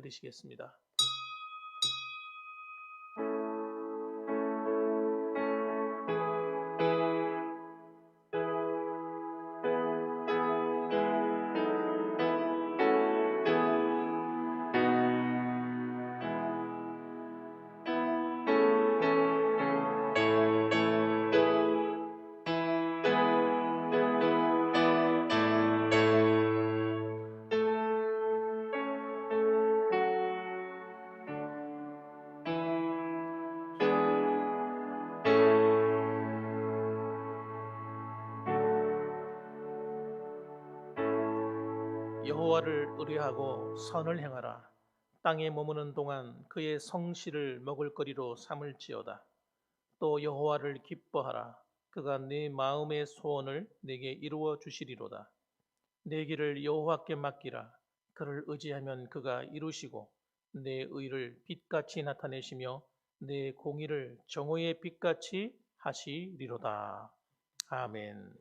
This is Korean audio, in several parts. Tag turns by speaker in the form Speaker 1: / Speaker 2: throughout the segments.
Speaker 1: 드리시겠습니다. 여호와를 의뢰하고 선을 행하라. 땅에 머무는 동안 그의 성실을 먹을거리로 삼을지어다. 또 여호와를 기뻐하라. 그가 네 마음의 소원을 내게 이루어 주시리로다. 내 길을 여호와께 맡기라. 그를 의지하면 그가 이루시고 내 의를 빛같이 나타내시며 내 공의를 정오의 빛같이 하시리로다. 아멘.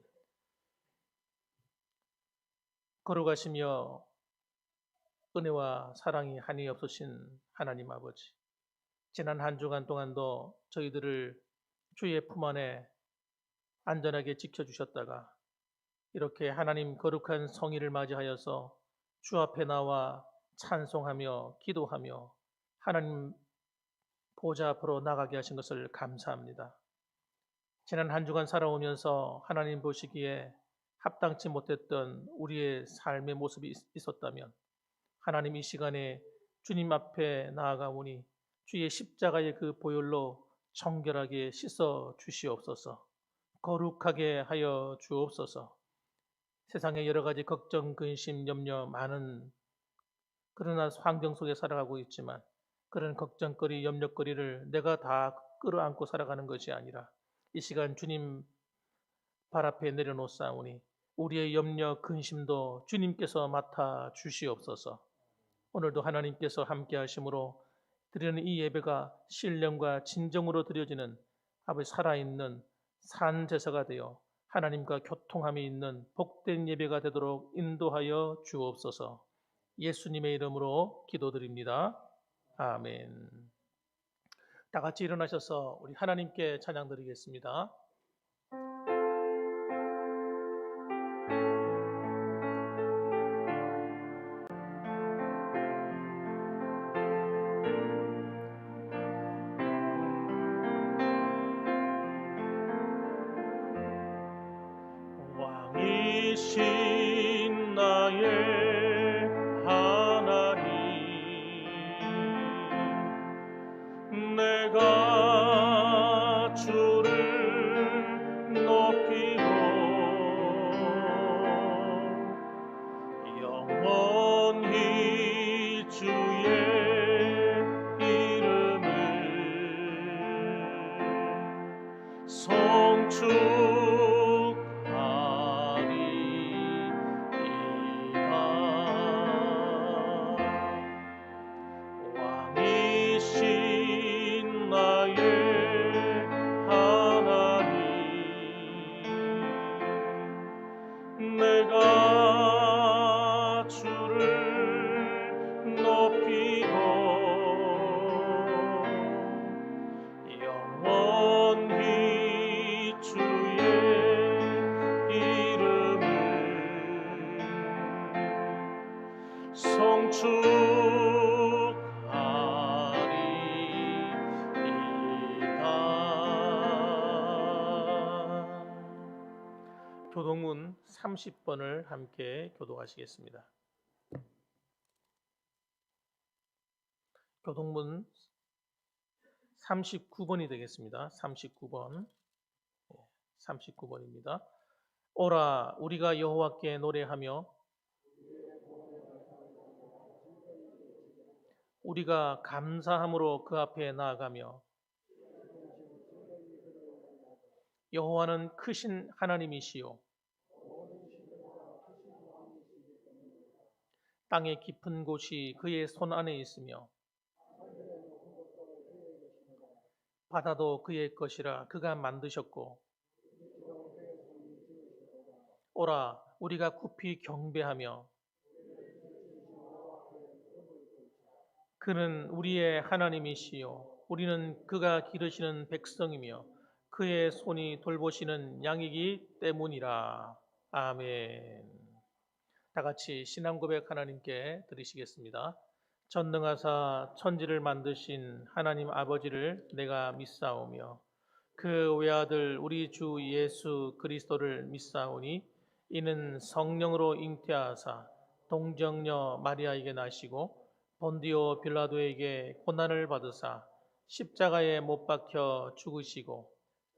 Speaker 1: 걸어가시며 은혜와 사랑이 한이 없으신 하나님 아버지, 지난 한 주간 동안도 저희들을 주의 품 안에 안전하게 지켜주셨다가 이렇게 하나님 거룩한 성일을 맞이하여서 주 앞에 나와 찬송하며 기도하며 하나님 보좌 앞으로 나가게 하신 것을 감사합니다. 지난 한 주간 살아오면서 하나님 보시기에 합당치 못했던 우리의 삶의 모습이 있었다면 하나님 이 시간에 주님 앞에 나아가오니 주의 십자가의 그 보혈로 정결하게 씻어 주시옵소서. 거룩하게 하여 주옵소서. 세상에 여러 가지 걱정, 근심, 염려 많은 그러나 환경 속에 살아가고 있지만 그런 걱정거리, 염려거리를 내가 다 끌어안고 살아가는 것이 아니라 이 시간 주님 발 앞에 내려놓사오니 우리의 염려, 근심도 주님께서 맡아 주시옵소서. 오늘도 하나님께서 함께 하심으로 드리는 이 예배가 신령과 진정으로 드려지는 아버지 살아있는 산 제사가 되어 하나님과 교통함이 있는 복된 예배가 되도록 인도하여 주옵소서. 예수님의 이름으로 기도드립니다. 아멘. 다 같이 일어나셔서 우리 하나님께 찬양 드리겠습니다. 왕이신 나의 하나님, 내가 주를 높이고 영원히 주의 이름을 송축하리이다. 왕이신 나의 하나님, 내가 주를 높이고 영원히 주의 이름을 송축하리이다. 교동문 30번을 함께 교독하시겠습니다. 교동문 39번이 되겠습니다. 39번. 39번입니다. 오라 우리가 여호와께 노래하며 우리가 감사함으로 그 앞에 나아가며 여호와는 크신 하나님이시요 땅의 깊은 곳이 그의 손 안에 있으며 바다도 그의 것이라 그가 만드셨고 오라 우리가 kup이 경배하며 그는 우리의 하나님이시요 우리는 그가 기르시는 백성이며 그의 손이 돌보시는 양이기 때문이라. 아멘. 다 같이 신앙 고백 하나님께 드리시겠습니다. 전능하사 천지를 만드신 하나님 아버지를 내가 믿사오며 그 외아들 우리 주 예수 그리스도를 믿사오니 이는 성령으로 잉태하사 동정녀 마리아에게 나시고 본디오 빌라도에게 고난을 받으사 십자가에 못 박혀 죽으시고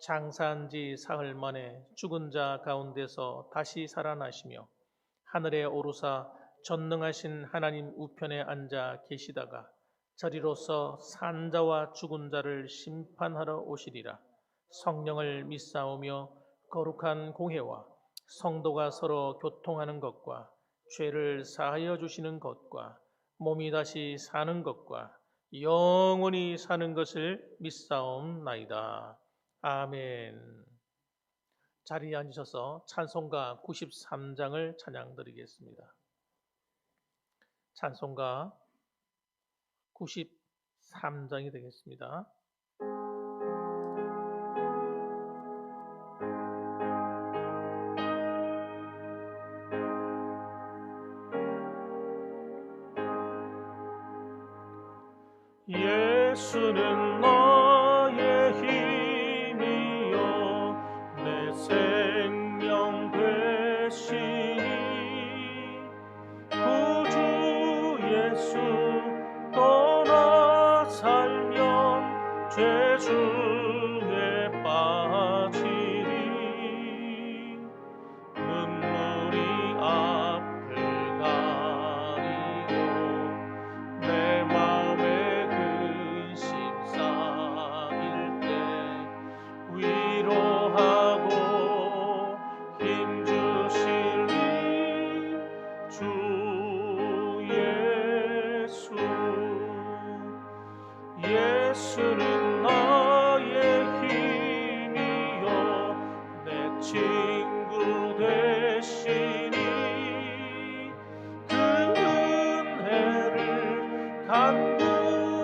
Speaker 1: 장사한 지 사흘 만에 죽은 자 가운데서 다시 살아나시며 하늘에 오르사 전능하신 하나님 우편에 앉아 계시다가 저리로서 산 자와 죽은 자를 심판하러 오시리라. 성령을 믿사오며 거룩한 공회와 성도가 서로 교통하는 것과 죄를 사하여 주시는 것과 몸이 다시 사는 것과 영원히 사는 것을 믿사옵나이다. 아멘. 자리에 앉으셔서 찬송가 93장을 찬양드리겠습니다. 찬송가 93장이 되겠습니다. 예수는 너의 힘이요 내 생명 되시니 구주 예수 떠나 살면 죄 중에 빠지리 눈물이 앞을 가리고 내 마음에 근심 쌓일 때 위로하고 힘 주시리 주 예수. 예수는 나의 힘이요 내 친구 되시니 그 은혜를 간구하면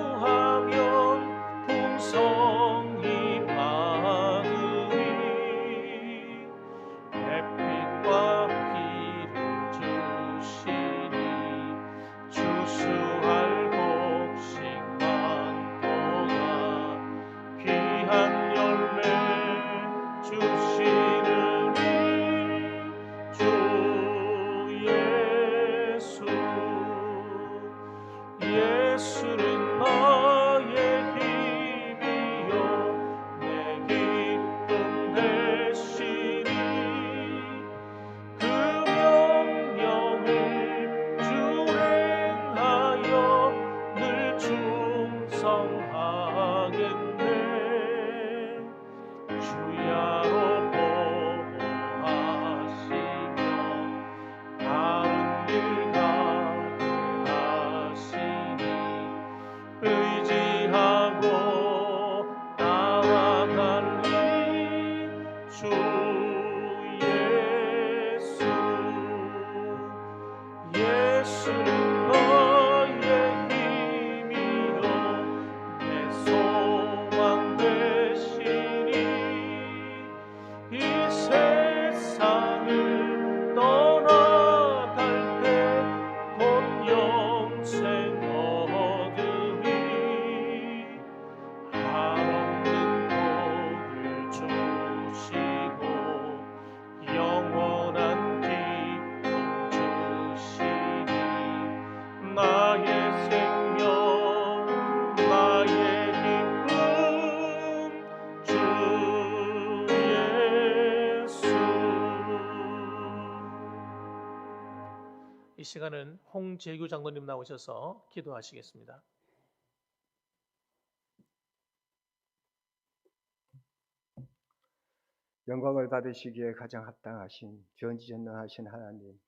Speaker 1: 풍성히 받으리 햇빛과 비를 주시니 추수할 곡식만 보다 귀한 열매 주시느니 주 예수. 예수는 나의 힘이요 내 기쁨 되시니 그 명령을 준행하여 늘 충성하겠네 주야로 보호하시며 바른 길 가게 하시니 의지하고 나아갈리 주 예수. 예수는 너의 힘이요 내 소망 되시니 이 세상을 떠나갈 때 곧 영생 얻으리 한없는 복을 주시고 영원한 기쁨 주시니 나의 생명 나의 기쁨 주 예수. 이 시간은 홍재규 장로님 나오셔서 기도하시겠습니다.
Speaker 2: 영광을 받으시기에 가장 합당하신 전지전능하신 하나님,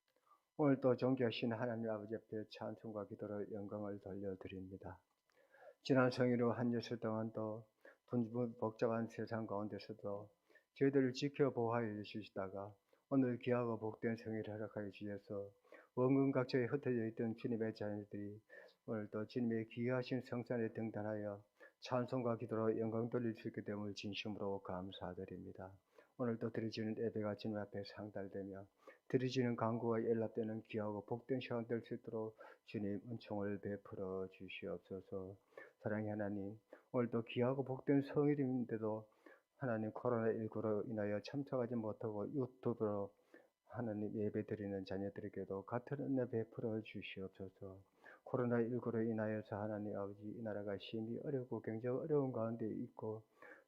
Speaker 2: 오늘도 존귀하신 하나님 아버지 앞에 찬송과 기도로 영광을 돌려드립니다. 지난 성일로 한 주일 동안도 복잡한 세상 가운데서도 저희들을 지켜 보호하여 주시다가 오늘 귀하고 복된 성일을 허락하여 주셔서 원근 각처에 흩어져 있던 주님의 자녀들이 오늘도 주님의 귀하신 성산에 등단하여 찬송과 기도로 영광 돌릴 수 있게 됨을 진심으로 감사드립니다. 오늘도 드려지는 예배가 주님 앞에 상달되며 드려지는 간구와 연락되는 귀하고 복된 시간 될 수 있도록 주님 은총을 베풀어 주시옵소서. 사랑의 하나님, 오늘도 귀하고 복된 성일인데도 하나님 코로나19로 인하여 참석하지 못하고 유튜브로 하나님 예배드리는 자녀들에게도 같은 은혜 베풀어 주시옵소서. 코로나19로 인하여서 하나님 아버지 이 나라가 심히 어렵고 굉장히 어려운 가운데 있고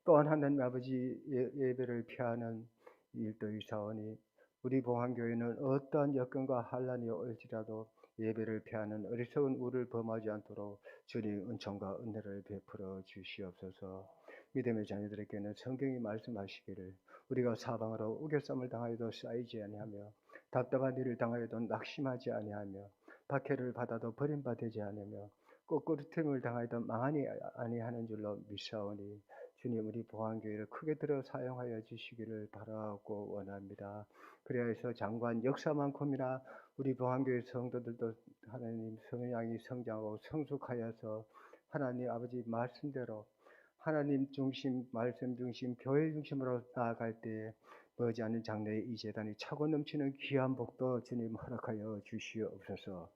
Speaker 2: 또한 하나님 아버지 예배를 피하는 일도 있사오니 우리 봉안교회는 어떠한 여건과 환란이 올지라도 예배를 피하는 어리석은 우를 범하지 않도록 주님 은총과 은혜를 베풀어 주시옵소서. 믿음의 자녀들에게는 성경이 말씀하시기를 우리가 사방으로 우겨쌈을 당하여도 쌓이지 아니하며 답답한 일을 당하여도 낙심하지 아니하며 박해를 받아도 버림받지 않으며 꼬꾸리틈을 당하여도 망하니 아니하는 줄로 믿사오니 주님 우리 보안교회를 크게 들어 사용하여 주시기를 바라고 원합니다. 그래서 장관 역사만큼이나 우리 보안교회 성도들도 하나님 성향이 성장하고 성숙하여서 하나님 아버지 말씀대로 하나님 중심, 말씀 중심, 교회 중심으로 나아갈 때에 머지않은 장래에 이 재단이 차고 넘치는 귀한 복도 주님 허락하여 주시옵소서.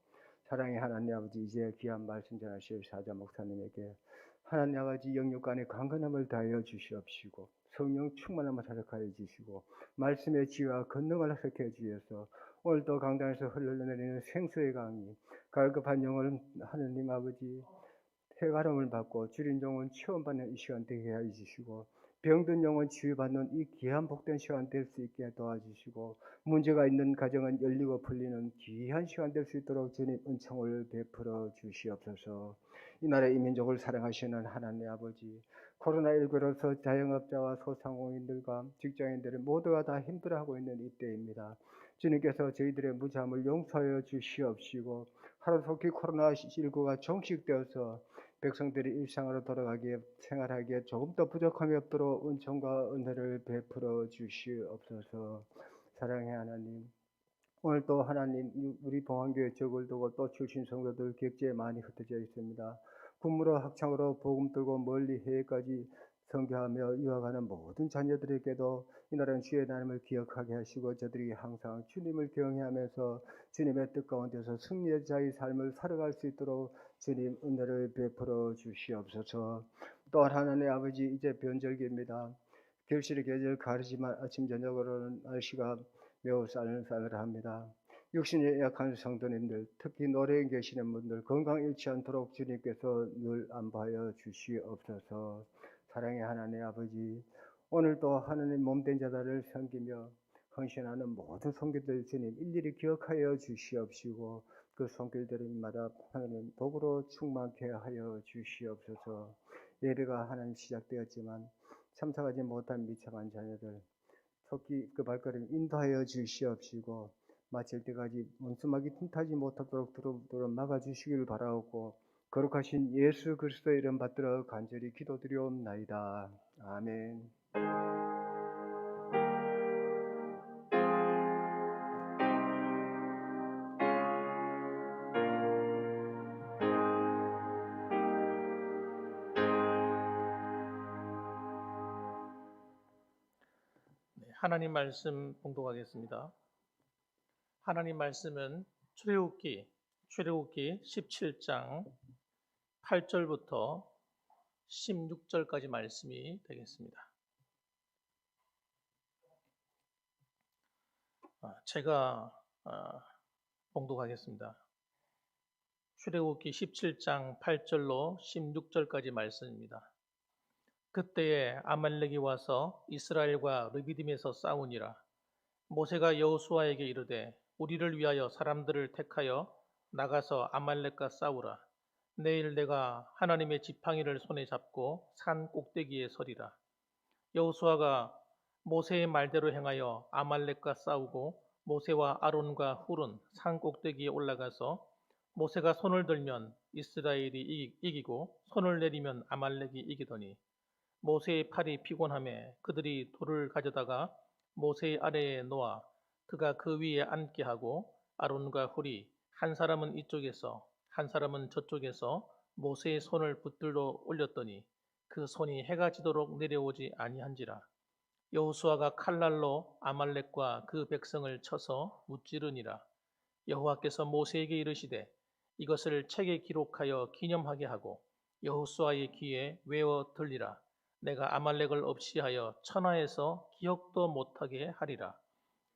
Speaker 2: 사랑의 하나님 아버지, 이제 귀한 말씀 전하실 사자 목사님에게 하나님 아버지 영육간의 강건함을 다하여 주시옵시고 성령 충만함을 허락하여 주시고 말씀의 지혜와 권능을 허락해 주셔서 오늘도 강단에서 흘러내리는 생수의 강이 갈급한 영을 하나님 아버지 해가름을 받고 주린 영혼 치원받는 이 시간 되게 해주시고 병든 영혼 치유받는 이 귀한 복된 시간 될 수 있게 도와주시고 문제가 있는 가정은 열리고 풀리는 귀한 시간 될 수 있도록 주님 은총을 베풀어 주시옵소서. 이 나라의 이 민족을 사랑하시는 하나님 아버지, 코로나19로서 자영업자와 소상공인들과 직장인들을 모두가 다 힘들어하고 있는 이때입니다. 주님께서 저희들의 무참을 용서하여 주시옵시고 하루속히 코로나19가 종식되어서 백성들이 일상으로 돌아가기에 생활하기에 조금 더 부족함이 없도록 은총과 은혜를 베풀어 주시옵소서. 사랑의 하나님, 오늘 또 하나님 우리 봉안교회 적을 두고 또 출신 성도들 객지에 많이 흩어져 있습니다. 군무로 학창으로 복음 들고 멀리 해외까지 선교하며 유학하는 모든 자녀들에게도 이 나라는 주의 하나님을 기억하게 하시고 저들이 항상 주님을 경외하면서 주님의 뜻 가운데서 승리의 자의 삶을 살아갈 수 있도록 주님 은혜를 베풀어 주시옵소서. 또한 하나님 아버지 이제 변절기입니다. 결실의 계절 가르지만 아침 저녁으로는 날씨가 매우 싸늘싸늘합니다. 육신이 약한 성도님들, 특히 노래에 계시는 분들 건강 잃지 않도록 주님께서 늘 안보하여 주시옵소서. 사랑의 하나님 아버지, 오늘도 하나님 몸된 자들을 섬기며 헌신하는 모든 성도들 주님 일일이 기억하여 주시옵시고 그 손길들마다 하나님 복으로 충만케 하여 주시옵소서. 예배가 하나님 시작되었지만 참석하지 못한 미참한 자녀들 속히 그 발걸음 인도하여 주시옵시고 마칠 때까지 원수막이 틈타지 못하도록 두루두루 막아주시길 바라옵고 거룩하신 예수 그리스도의 이름 받들어 간절히 기도드리옵나이다. 아멘.
Speaker 1: 하나님 말씀 봉독하겠습니다. 하나님 말씀은 출애굽기 17장 8절부터 16절까지 말씀이 되겠습니다. 제가 봉독하겠습니다. 출애굽기 17장 8절로 16절까지 말씀입니다. 그때에 아말렉이 와서 이스라엘과 르비딤에서 싸우니라. 모세가 여호수아에게 이르되 우리를 위하여 사람들을 택하여 나가서 아말렉과 싸우라. 내일 내가 하나님의 지팡이를 손에 잡고 산 꼭대기에 서리라. 여호수아가 모세의 말대로 행하여 아말렉과 싸우고 모세와 아론과 훌은 산 꼭대기에 올라가서 모세가 손을 들면 이스라엘이 이기고 손을 내리면 아말렉이 이기더니 모세의 팔이 피곤하매 그들이 돌을 가져다가 모세의 아래에 놓아 그가 그 위에 앉게 하고 아론과 훌이 한 사람은 이쪽에서 한 사람은 저쪽에서 모세의 손을 붙들어 올렸더니 그 손이 해가 지도록 내려오지 아니한지라. 여호수아가 칼날로 아말렉과 그 백성을 쳐서 무찌르니라. 여호와께서 모세에게 이르시되 이것을 책에 기록하여 기념하게 하고 여호수아의 귀에 외워 들리라. 내가 아말렉을 없이하여 천하에서 기억도 못하게 하리라.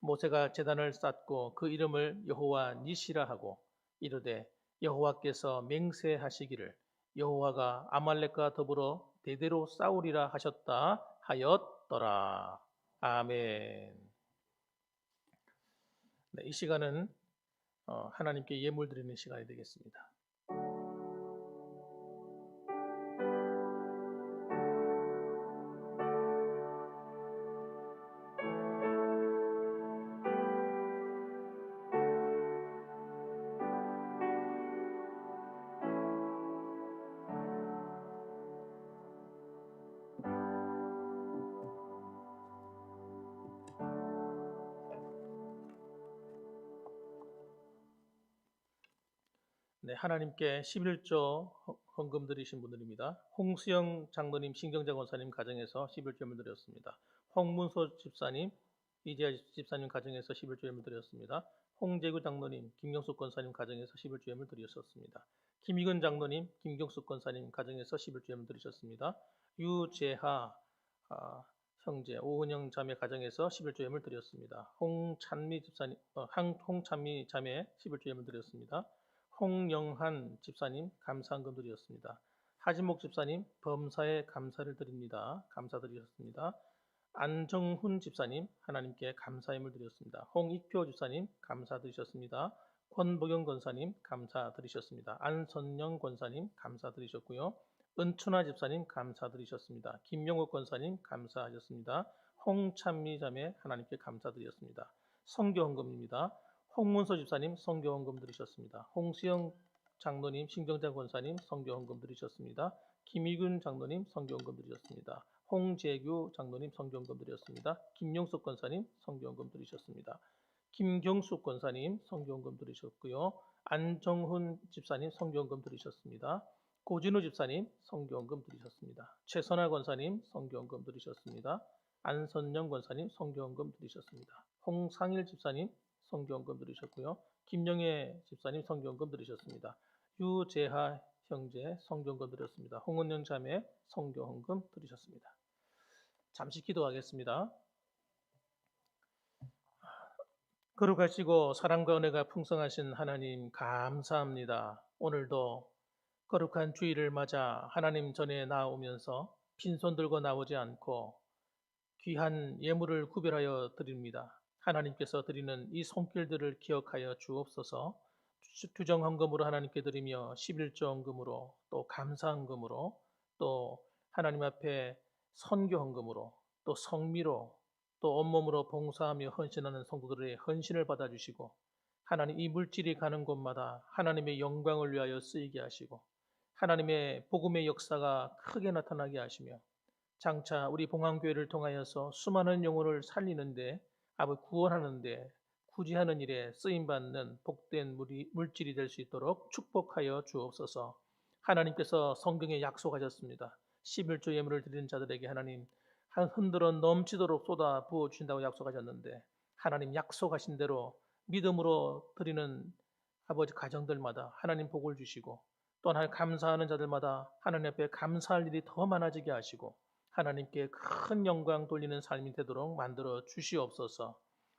Speaker 1: 모세가 제단을 쌓고 그 이름을 여호와 니시라 하고 이르되 여호와께서 맹세하시기를 여호와가 아말렉과 더불어 대대로 싸우리라 하셨다 하였더라. 아멘. 네, 이 시간은 하나님께 예물 드리는 시간이 되겠습니다. 네, 하나님께 11조 헌금 드리신 분들입니다. 홍수영 장로님, 신경자 권사님 가정에서 11조를 드렸습니다. 홍문소 집사님, 이재하 집사님 가정에서 11조를 드렸습니다. 홍재구 장로님, 김경숙 권사님 가정에서 11조를 드리셨습니다. 김희근 장로님, 김경숙 권사님 가정에서 11조를 드리셨습니다. 유재하 형제, 오은영 자매 가정에서 11조를 드렸습니다. 홍찬미 집사님, 홍찬미 자매 11조를 드렸습니다. 홍영한 집사님 감사헌금 드렸습니다. 하진목 집사님 범사에 감사를 드립니다. 감사드리셨습니다. 안정훈 집사님 하나님께 감사임을 드렸습니다. 홍익표 집사님 감사드리셨습니다. 권보경 권사님 감사드리셨습니다. 안선영 권사님 감사드리셨고요. 은춘아 집사님 감사드리셨습니다. 김명욱 권사님 감사하셨습니다. 홍찬미 자매 하나님께 감사드렸습니다. 성교헌금입니다. 홍문서 집사님 성교헌금 드리셨습니다. 홍수영 장로님, 신경자 권사님 성교헌금 드리셨습니다. 김희균 장로님 성교헌금 드리셨습니다. 홍재규 장로님 성교헌금 드렸습니다. 김용숙 권사님 성교헌금 드리셨습니다. 김경숙 권사님 성교헌금 드리셨고요. 안정훈 집사님 성교헌금 드리셨습니다. 고진우 집사님 성교헌금 드리셨습니다. 최선아 권사님 성교헌금 드리셨습니다. 안선영 권사님 성교헌금 드리셨습니다. 홍상일 집사님 성교헌금 드리셨고요. 김영애 집사님 성교헌금 드리셨습니다. 유재하 형제 성교헌금 드렸습니다. 홍은영 자매 성교헌금 드리셨습니다. 잠시 기도하겠습니다. 거룩하시고 사랑과 은혜가 풍성하신 하나님 감사합니다. 오늘도 거룩한 주일을 맞아 하나님 전에 나오면서 빈손 들고 나오지 않고 귀한 예물을 구별하여 드립니다. 하나님께서 드리는 이 손길들을 기억하여 주옵소서. 투정 헌금으로 하나님께 드리며 11조 헌금으로 또 감사 헌금으로 또 하나님 앞에 선교 헌금으로 또 성미로 또 온몸으로 봉사하며 헌신하는 성도들의 헌신을 받아주시고 하나님 이 물질이 가는 곳마다 하나님의 영광을 위하여 쓰이게 하시고 하나님의 복음의 역사가 크게 나타나게 하시며 장차 우리 봉황교회를 통하여서 수많은 영혼을 살리는데 아버지 구원하는데 구제하는 일에 쓰임받는 복된 물질이 될 수 있도록 축복하여 주옵소서. 하나님께서 성경에 약속하셨습니다. 11조 예물을 드리는 자들에게 하나님 흔들어 넘치도록 쏟아 부어 주신다고 약속하셨는데 하나님 약속하신 대로 믿음으로 드리는 아버지 가정들마다 하나님 복을 주시고 또한 감사하는 자들마다 하나님 앞에 감사할 일이 더 많아지게 하시고 하나님께 큰 영광 돌리는 삶이 되도록 만들어 주시옵소서.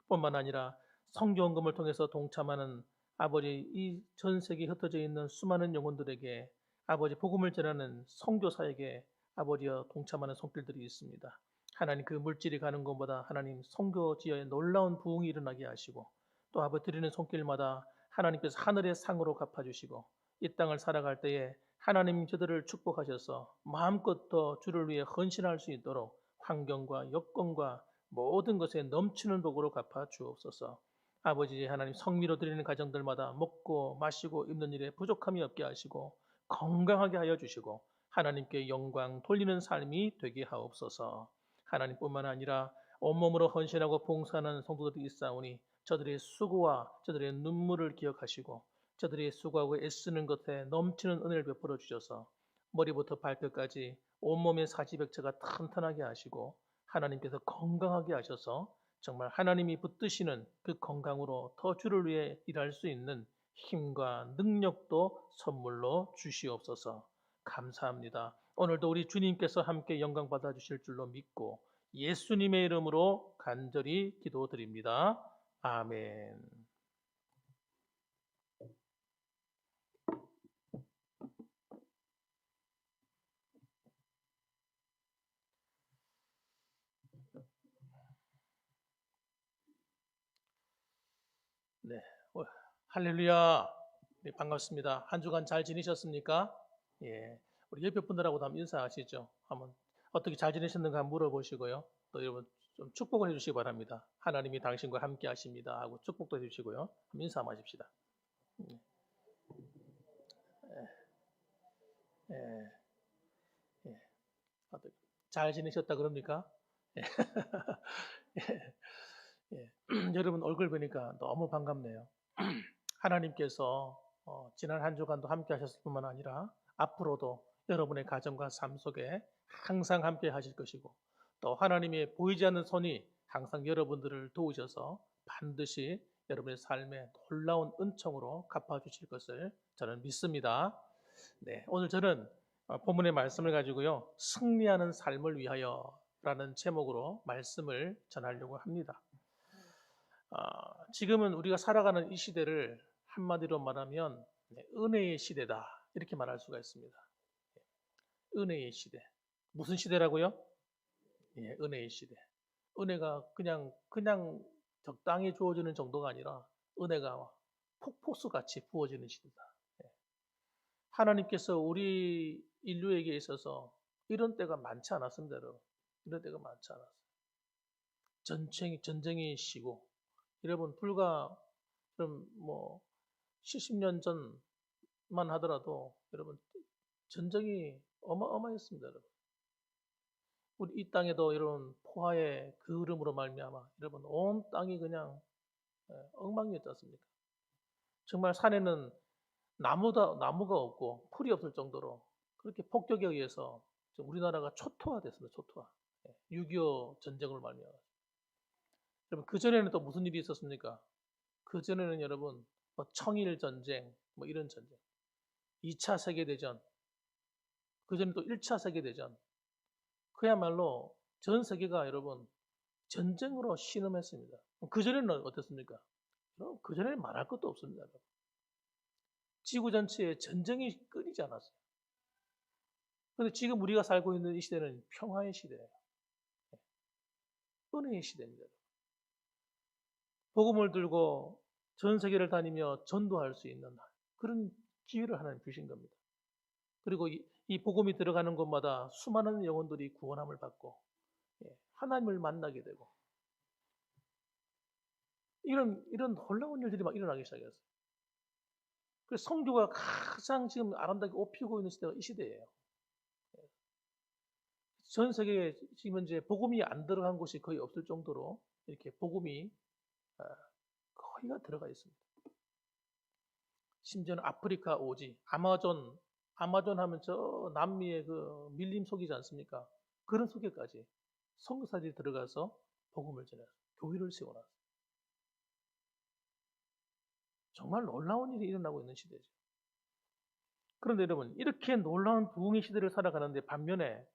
Speaker 1: 뿐만 아니라 성교헌금을 통해서 동참하는 아버지 이 전 세계에 흩어져 있는 수많은 영혼들에게 아버지 복음을 전하는 선교사에게 아버지여 동참하는 손길들이 있습니다. 하나님 그 물질이 가는 곳마다 하나님 선교지어에 놀라운 부흥이 일어나게 하시고 또 아버지 드리는 손길마다 하나님께서 하늘의 상으로 갚아주시고 이 땅을 살아갈 때에 하나님 저들을 축복하셔서 마음껏 더 주를 위해 헌신할 수 있도록 환경과 여건과 모든 것에 넘치는 복으로 갚아 주옵소서. 아버지 하나님 성미로 드리는 가정들마다 먹고 마시고 입는 일에 부족함이 없게 하시고 건강하게 하여 주시고 하나님께 영광 돌리는 삶이 되게 하옵소서. 하나님뿐만 아니라 온몸으로 헌신하고 봉사하는 성도들이 있사오니 저들의 수고와 저들의 눈물을 기억하시고 저들이 수고하고 애쓰는 것에 넘치는 은혜를 베풀어 주셔서 머리부터 발끝까지 온몸의 사지백체가 튼튼하게 하시고 하나님께서 건강하게 하셔서 정말 하나님이 붙드시는 그 건강으로 더 주를 위해 일할 수 있는 힘과 능력도 선물로 주시옵소서. 감사합니다. 오늘도 우리 주님께서 함께 영광 받아 주실 줄로 믿고 예수님의 이름으로 간절히 기도드립니다. 아멘. 네. 할렐루야. 네, 반갑습니다. 한 주간 잘 지내셨습니까? 예. 우리 옆에 분들하고도 한번 인사하시죠. 한번 어떻게 잘 지내셨는가 한번 물어보시고요. 또 여러분 좀 축복을 해주시기 바랍니다. 하나님이 당신과 함께 하십니다 하고 축복도 해주시고요. 한번 인사 한번 하십시다. 예, 예. 어떻게 잘 지내셨다 그럽니까? 예. 예. 여러분 얼굴 보니까 너무 반갑네요. 하나님께서 지난 한 주간도 함께 하셨을 뿐만 아니라 앞으로도 여러분의 가정과 삶 속에 항상 함께 하실 것이고 또 하나님의 보이지 않는 손이 항상 여러분들을 도우셔서 반드시 여러분의 삶에 놀라운 은총으로 갚아주실 것을 저는 믿습니다. 네, 오늘 저는 본문의 말씀을 가지고요. 승리하는 삶을 위하여라는 제목으로 말씀을 전하려고 합니다. 지금은 우리가 살아가는 이 시대를 한마디로 말하면 은혜의 시대다 이렇게 말할 수가 있습니다. 은혜의 시대. 무슨 시대라고요? 예, 은혜의 시대. 은혜가 그냥 적당히 주어지는 정도가 아니라 은혜가 폭포수같이 부어지는 시대다. 예. 하나님께서 우리 인류에게 있어서 이런 때가 많지 않았습니다, 여러분. 이런 때가 많지 않았어요. 전쟁이 시고 여러분 불과 좀 70년 전만 하더라도 여러분 전쟁이 어마어마했습니다, 여러분. 우리 이 땅에도 이런 포화의 그을음으로 말미암아 여러분 온 땅이 그냥 엉망이었지 않습니까? 정말 산에는 나무가 없고 풀이 없을 정도로 그렇게 폭격에 의해서 우리나라가 초토화됐습니다. 초토화. 6.25 전쟁으로 말미암아. 여러분 그 전에는 또 무슨 일이 있었습니까? 그 전에는 여러분 청일 전쟁 이런 전쟁, 2차 세계 대전, 그 전에 또 1차 세계 대전, 그야말로 전 세계가 여러분 전쟁으로 신음했습니다. 그 전에는 어땠습니까? 그 전에는 말할 것도 없습니다. 지구 전체에 전쟁이 끊이지 않았어요. 그런데 지금 우리가 살고 있는 이 시대는 평화의 시대예요. 은혜의 시대입니다. 복음을 들고 전 세계를 다니며 전도할 수 있는 그런 기회를 하나님 주신 겁니다. 그리고 이 복음이 들어가는 곳마다 수많은 영혼들이 구원함을 받고 하나님을 만나게 되고 이런 놀라운 일들이 막 일어나기 시작했어요. 그래서 성교가 가장 지금 아름답게 옷 피우고 있는 시대가 이 시대예요. 전 세계에 지금 현재 복음이 안 들어간 곳이 거의 없을 정도로 이렇게 복음이 거의가 들어가 있습니다. 심지어는 아프리카 오지, 아마존 하면 저 남미의 그 밀림 속이지 않습니까? 그런 속에까지 선교사들이 들어가서 복음을 전해서 교회를 세워놨어요. 정말 놀라운 일이 일어나고 있는 시대죠. 그런데 여러분 이렇게 놀라운 부흥의 시대를 살아가는데 반면에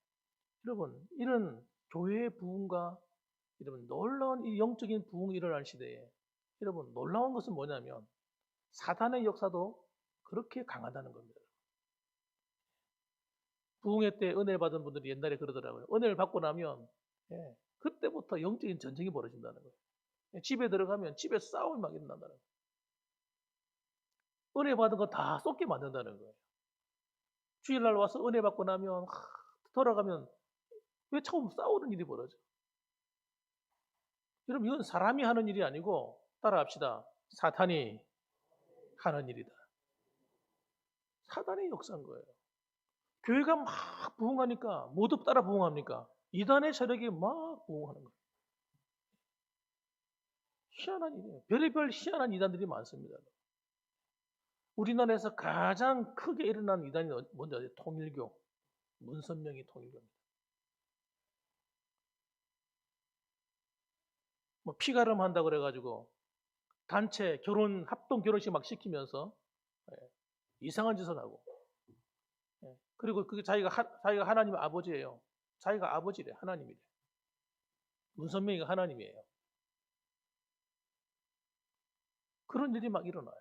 Speaker 1: 여러분 이런 교회의 부흥과 여러분 놀라운 이 영적인 부흥이 일어날 시대에 여러분 놀라운 것은 뭐냐면 사단의 역사도 그렇게 강하다는 겁니다. 부흥회 때 은혜를 받은 분들이 옛날에 그러더라고요. 은혜를 받고 나면 그때부터 영적인 전쟁이 벌어진다는 거예요. 집에 들어가면 집에 싸움이 막 일어난다는 거예요. 은혜 받은 거 다 쏟게 만든다는 거예요. 주일날 와서 은혜 받고 나면 돌아가면 왜 처음 싸우는 일이 벌어져? 여러분 이건 사람이 하는 일이 아니고 따라합시다. 사탄이 하는 일이다. 사단의 역사인 거예요. 교회가 막 부흥하니까 모두 따라 부흥합니까? 이단의 세력이 막 부흥하는 거예요. 희한한 일이에요. 별의별 희한한 이단들이 많습니다. 우리나라에서 가장 크게 일어난 이단이 뭔지 아세요? 통일교. 문선명이 통일교입니다. 뭐 피가름 한다 그래가지고 단체 결혼 합동 결혼식 막 시키면서 예, 이상한 짓을 하고 예, 그리고 그게 자기가 하나님의 아버지예요. 자기가 아버지래 하나님이래. 문선명이가 하나님이에요. 그런 일이 막 일어나요.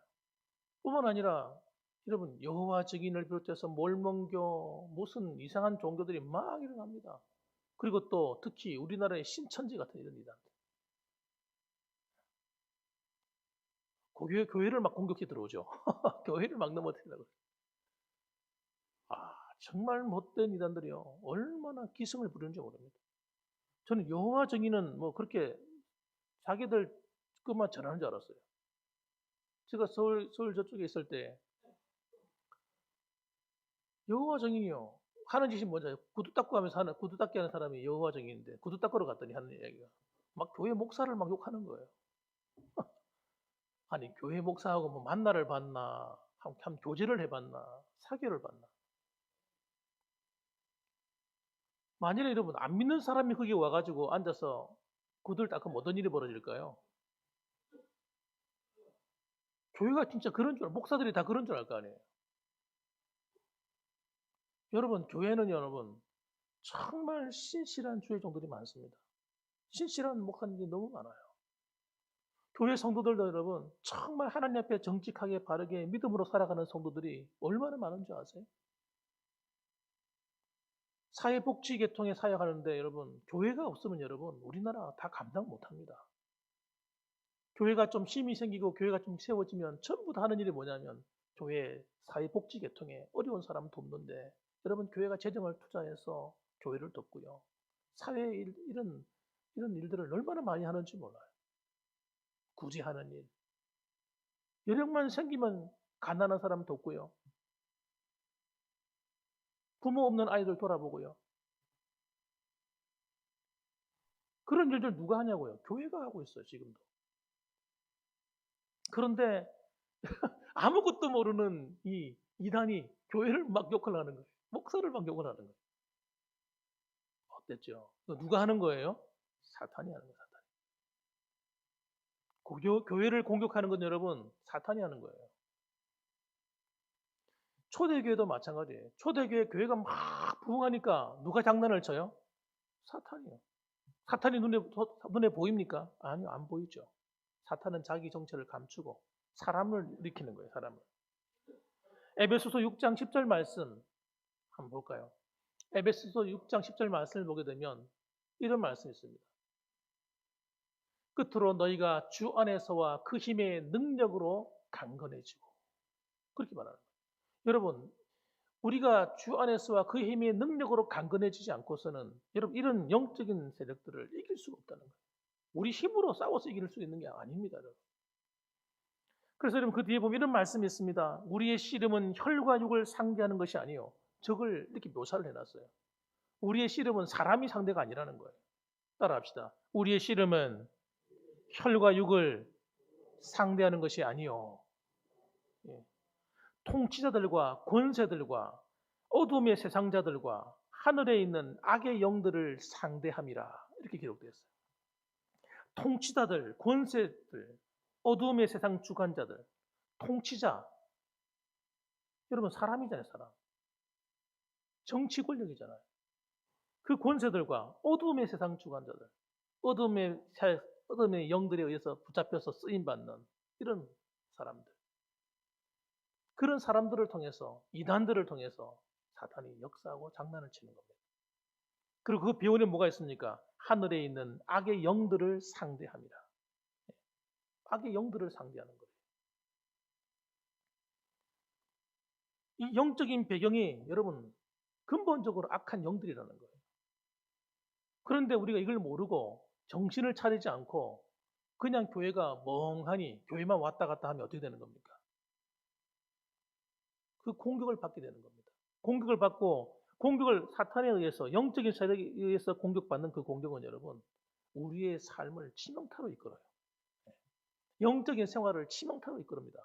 Speaker 1: 뿐만 아니라 여러분 여호와 증인을 비롯해서 몰몬교 무슨 이상한 종교들이 막 일어납니다. 그리고 또 특히 우리나라의 신천지 같은 이런 이단 교회를 막 공격해 들어오죠. 교회를 막 넘어뜨리려고. 아 정말 못된 이단들이요. 얼마나 기승을 부리는지 모릅니다. 저는 여호와 증인은 뭐 그렇게 자기들 것만 전하는 줄 알았어요. 제가 서울 저쪽에 있을 때 여호와 증인이요. 하는 짓이 뭔지 알아요? 구두 닦고 하면서 구두 닦기 하는 사람이 여호와 증인인데 구두 닦으러 갔더니 하는 이야기가 막 교회 목사를 막 욕하는 거예요. 아니 교회 목사하고 뭐 만나를 봤나? 참 교제를 해봤나? 사교를 봤나? 만일에 여러분 안 믿는 사람이 거기 와가지고 앉아서 구두를 닦으면 어떤 일이 벌어질까요? 교회가 진짜 그런 줄 목사들이 다 그런 줄 알 거 아니에요. 여러분 교회는 여러분 정말 신실한 주의 종들이 많습니다. 신실한 목사님들이 너무 많아요. 교회 성도들도 여러분 정말 하나님 앞에 정직하게 바르게 믿음으로 살아가는 성도들이 얼마나 많은 줄 아세요? 사회복지 계통에 사역하는데 여러분 교회가 없으면 여러분 우리나라 다 감당 못합니다. 교회가 좀 힘이 생기고 교회가 좀 세워지면 전부 다 하는 일이 뭐냐면 교회 사회복지 계통에 어려운 사람 돕는데 여러분 교회가 재정을 투자해서 교회를 돕고요. 사회 이런 일들을 얼마나 많이 하는지 몰라요. 굳이 하는 일. 여력만 생기면 가난한 사람 돕고요. 부모 없는 아이들 돌아보고요. 그런 일들 누가 하냐고요? 교회가 하고 있어요, 지금도. 그런데 아무것도 모르는 이 이단이 교회를 막 욕을 하는 거예요. 목사를 막 욕을 하는 거예요. 어땠죠? 누가 하는 거예요? 사탄이 하는 거예요, 사탄이. 교회를 공격하는 건 여러분, 사탄이 하는 거예요. 초대교회도 마찬가지예요. 초대교회 교회가 막 부흥하니까 누가 장난을 쳐요? 사탄이요. 사탄이 눈에 보입니까? 아니요, 안 보이죠. 사탄은 자기 정체를 감추고 사람을 일으키는 거예요, 사람을. 에베소서 6장 10절 말씀 한번 볼까요? 에베소서 6장 10절 말씀을 보게 되면 이런 말씀이 있습니다. 끝으로 너희가 주 안에서와 그 힘의 능력으로 강건해지고 그렇게 말하는 거예요. 여러분 우리가 주 안에서와 그 힘의 능력으로 강건해지지 않고서는 여러분 이런 영적인 세력들을 이길 수가 없다는 거예요. 우리 힘으로 싸워서 이길 수 있는 게 아닙니다. 여러분. 그래서 여러분 그 뒤에 보면 이런 말씀이 있습니다. 우리의 씨름은 혈과 육을 상대하는 것이 아니요. 적을 이렇게 묘사를 해놨어요. 우리의 씨름은 사람이 상대가 아니라는 거예요. 따라합시다. 우리의 씨름은 혈과 육을 상대하는 것이 아니요. 예. 통치자들과 권세들과 어둠의 세상자들과 하늘에 있는 악의 영들을 상대함이라 이렇게 기록되어 있어요. 통치자들, 권세들, 어둠의 세상 주관자들, 통치자. 여러분 사람이잖아요, 사람. 정치 권력이잖아요. 그 권세들과 어둠의 세상 주관자들, 어둠의 영들에 의해서 붙잡혀서 쓰임받는 이런 사람들. 그런 사람들을 통해서, 이단들을 통해서 사탄이 역사하고 장난을 치는 겁니다. 그리고 그 배후에 뭐가 있습니까? 하늘에 있는 악의 영들을 상대합니다. 악의 영들을 상대하는 거예요. 이 영적인 배경이 여러분 근본적으로 악한 영들이라는 거예요. 그런데 우리가 이걸 모르고 정신을 차리지 않고 그냥 교회가 멍하니 교회만 왔다 갔다 하면 어떻게 되는 겁니까? 그 공격을 받게 되는 겁니다. 공격을 받고 공격을 사탄에 의해서 영적인 세력에 의해서 공격받는 그 공격은 여러분 우리의 삶을 치명타로 이끌어요. 영적인 생활을 치명타로 이끌어니다.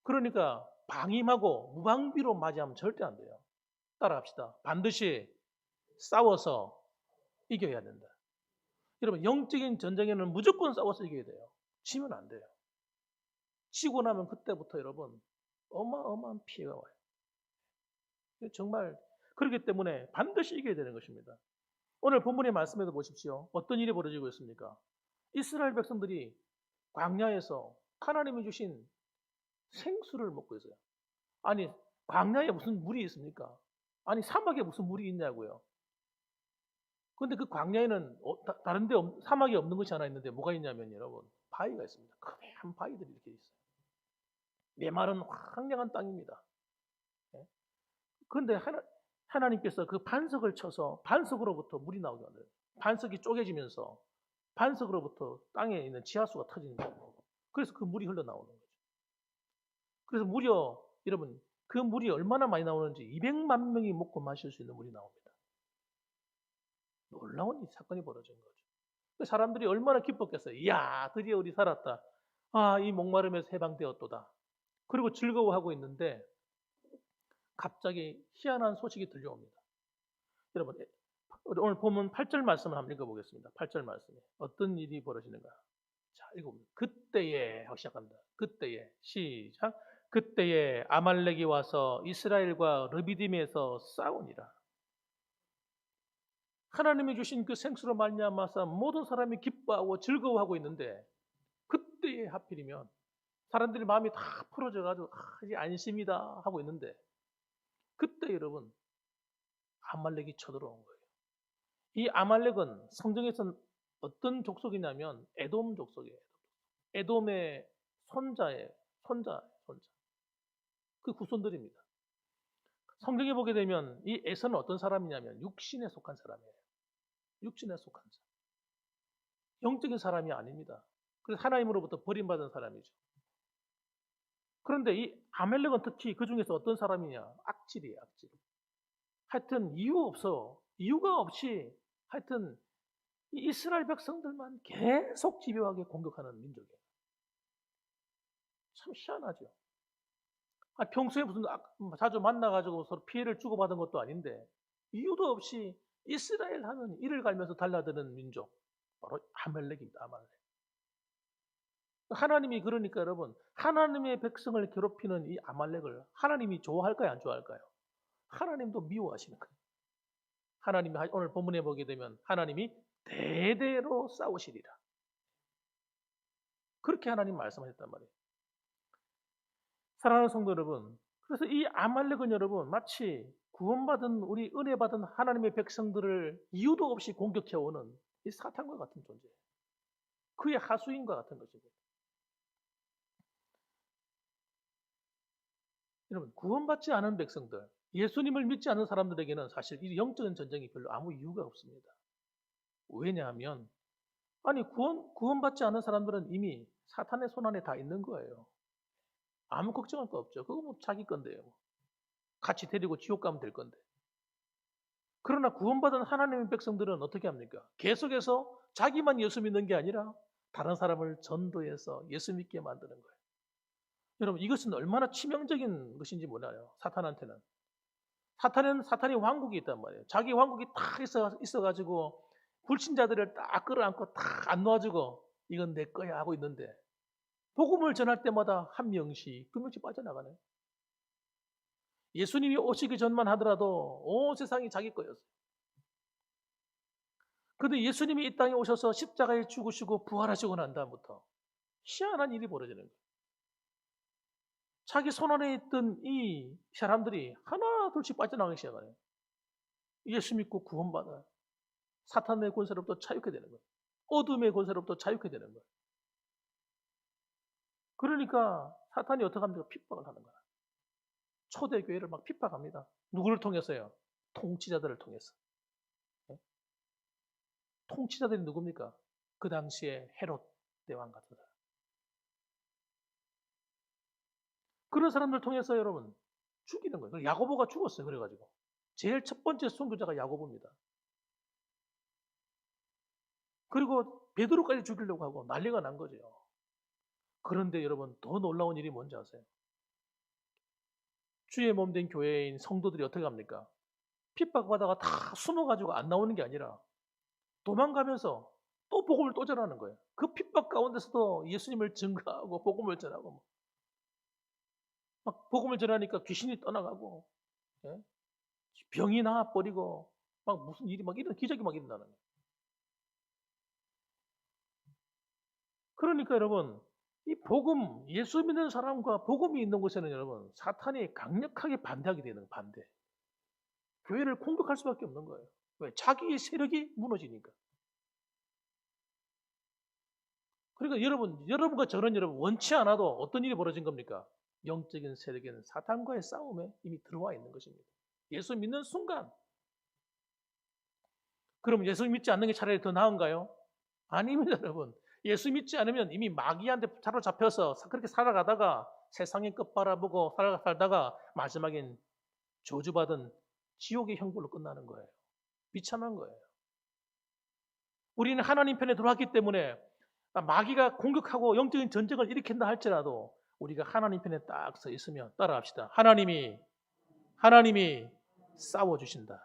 Speaker 1: 그러니까 방임하고 무방비로 맞이하면 절대 안 돼요. 따라합시다. 반드시 싸워서 이겨야 된다. 여러분, 영적인 전쟁에는 무조건 싸워서 이겨야 돼요. 지면 안 돼요. 지고 나면 그때부터 여러분 어마어마한 피해가 와요. 정말 그렇기 때문에 반드시 이겨야 되는 것입니다. 오늘 본문의 말씀에도 보십시오. 어떤 일이 벌어지고 있습니까? 이스라엘 백성들이 광야에서 하나님이 주신 생수를 먹고 있어요. 아니, 광야에 무슨 물이 있습니까? 아니, 사막에 무슨 물이 있냐고요. 그런데 그 광야에는 다른 데 사막이 없는 것이 하나 있는데 뭐가 있냐면 여러분, 바위가 있습니다. 큰 바위들이 이렇게 있어요. 메마른 황량한 땅입니다. 예? 그런데 하나님께서 그 반석을 쳐서 반석으로부터 물이 나오게 만들어요. 반석이 쪼개지면서 반석으로부터 땅에 있는 지하수가 터지는 거예요. 그래서 그 물이 흘러나오는 거죠. 그래서 무려 여러분 그 물이 얼마나 많이 나오는지 200만 명이 먹고 마실 수 있는 물이 나옵니다. 놀라운 이 사건이 벌어진 거죠. 사람들이 얼마나 기뻤겠어요. 이야, 드디어 우리 살았다. 아, 이 목마름에서 해방되었도다. 그리고 즐거워하고 있는데 갑자기 희한한 소식이 들려옵니다. 여러분, 오늘 보면 8절 말씀을 한번 읽어보겠습니다. 8절 말씀에 어떤 일이 벌어지는가. 자, 읽어봅니다. 그때에 하고 시작합니다. 그때에 시작. 그때에 아말렉이 와서 이스라엘과 르비딤에서 싸우니라. 하나님이 주신 그 생수로 말미암아서 모든 사람이 기뻐하고 즐거워하고 있는데 그때에 하필이면 사람들이 마음이 다 풀어져 가지고 이제 안심이다 하고 있는데 그때 여러분 아말렉이 쳐들어온 거예요. 이 아말렉은 성경에서는 어떤 족속이냐면 에돔 족속이에요. 에돔의 손자. 그 후손들입니다. 성경에 보게 되면 이 에서는 어떤 사람이냐면 육신에 속한 사람이에요. 육신에 속한 사람. 영적인 사람이 아닙니다. 그래서 하나님으로부터 버림받은 사람이죠. 그런데 이 아멜렉은 특히 그 중에서 어떤 사람이냐? 악질이에요, 악질. 하여튼 이유가 없이 하여튼 이 이스라엘 백성들만 계속 집요하게 공격하는 민족이에요. 참 희한하죠. 평소에 무슨 자주 만나가지고 서로 피해를 주고받은 것도 아닌데 이유도 없이 이스라엘 하면 이를 갈면서 달라드는 민족 바로 아말렉입니다. 아말렉. 하나님이 그러니까 여러분 하나님의 백성을 괴롭히는 이 아말렉을 하나님이 좋아할까요 안 좋아할까요? 하나님도 미워하시는 거예요. 하나님이 오늘 본문에 보게 되면 하나님이 대대로 싸우시리라. 그렇게 하나님 말씀하셨단 말이에요. 사랑하는 성도 여러분, 그래서 이 아말렉은 여러분 마치 구원받은 우리 은혜 받은 하나님의 백성들을 이유도 없이 공격해오는 이 사탄과 같은 존재예요. 그의 하수인과 같은 것입니다. 여러분 구원받지 않은 백성들, 예수님을 믿지 않은 사람들에게는 사실 이 영적인 전쟁이 별로 아무 이유가 없습니다. 왜냐하면 구원받지 않은 사람들은 이미 사탄의 손안에 다 있는 거예요. 아무 걱정할 거 없죠. 그거 뭐 자기 건데요. 같이 데리고 지옥 가면 될 건데. 그러나 구원받은 하나님의 백성들은 어떻게 합니까? 계속해서 자기만 예수 믿는 게 아니라 다른 사람을 전도해서 예수 믿게 만드는 거예요. 여러분 이것은 얼마나 치명적인 것인지 몰라요. 사탄한테는. 사탄이 왕국이 있단 말이에요. 자기 왕국이 딱 있어가지고 불신자들을 딱 끌어안고 딱 안 놓아주고 이건 내 거야 하고 있는데 복음을 전할 때마다 한 명씩 두 명씩 빠져나가네. 예수님이 오시기 전만 하더라도 온 세상이 자기 거였어요. 그런데 예수님이 이 땅에 오셔서 십자가에 죽으시고 부활하시고 난 다음부터 희한한 일이 벌어지는 거예요. 자기 손안에 있던 이 사람들이 하나 둘씩 빠져나가기 시작해요. 예수 믿고 구원받아요. 사탄의 권세로부터 자유케 되는 거예요. 어둠의 권세로부터 자유케 되는 거예요. 그러니까 사탄이 어떻게 합니까? 핍박을 하는 거야. 초대교회를 막 핍박합니다. 누구를 통해서요? 통치자들을 통해서. 네? 통치자들이 누굽니까? 그 당시에 헤롯 대왕 같은 사람. 그런 사람들 통해서 여러분 죽이는 거예요. 야고보가 죽었어요. 그래가지고 제일 첫 번째 선교자가 야고보입니다. 그리고 베드로까지 죽이려고 하고 난리가 난 거죠. 그런데 여러분 더 놀라운 일이 뭔지 아세요? 주의 몸 된 교회인 성도들이 어떻게 합니까? 핍박받다가 다 숨어가지고 안 나오는 게 아니라 도망가면서 또 복음을 또 전하는 거예요. 그 핍박 가운데서도 예수님을 증거하고 복음을 전하고 막 복음을 전하니까 귀신이 떠나가고, 예? 병이 나아버리고 막 무슨 일이 막 이런 기적이 막 일어나는 거예요. 그러니까 여러분, 이 복음, 예수 믿는 사람과 복음이 있는 곳에는 여러분, 사탄이 강력하게 반대하게 되는 거예요. 반대. 교회를 공격할 수밖에 없는 거예요. 왜? 자기의 세력이 무너지니까. 그러니까 여러분과 저는 여러분 원치 않아도 어떤 일이 벌어진 겁니까? 영적인 세력에는 사탄과의 싸움에 이미 들어와 있는 것입니다. 예수 믿는 순간. 그럼 예수 믿지 않는 게 차라리 더 나은가요? 아닙니다, 여러분. 예수 믿지 않으면 이미 마귀한테 사로잡혀서 그렇게 살아가다가 세상의 끝 바라보고 살다가 마지막엔 저주받은 지옥의 형벌로 끝나는 거예요. 비참한 거예요. 우리는 하나님 편에 들어왔기 때문에 마귀가 공격하고 영적인 전쟁을 일으킨다 할지라도 우리가 하나님 편에 딱 서 있으면 따라합시다. 하나님이 싸워주신다.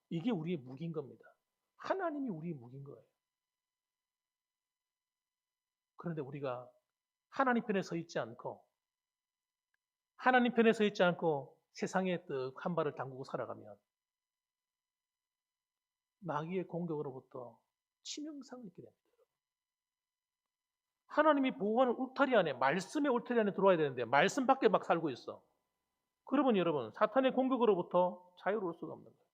Speaker 1: 이게 우리의 무기인 겁니다. 하나님이 우리의 무기인 거예요. 그런데 우리가 하나님 편에 서 있지 않고 세상에 떡 한 발을 담그고 살아가면 마귀의 공격으로부터 치명상을 입게 됩니다. 하나님이 보호하는 울타리 안에, 말씀의 울타리 안에 들어와야 되는데 말씀 밖에 막 살고 있어. 그러면 여러분, 사탄의 공격으로부터 자유로울 수가 없는 거예요.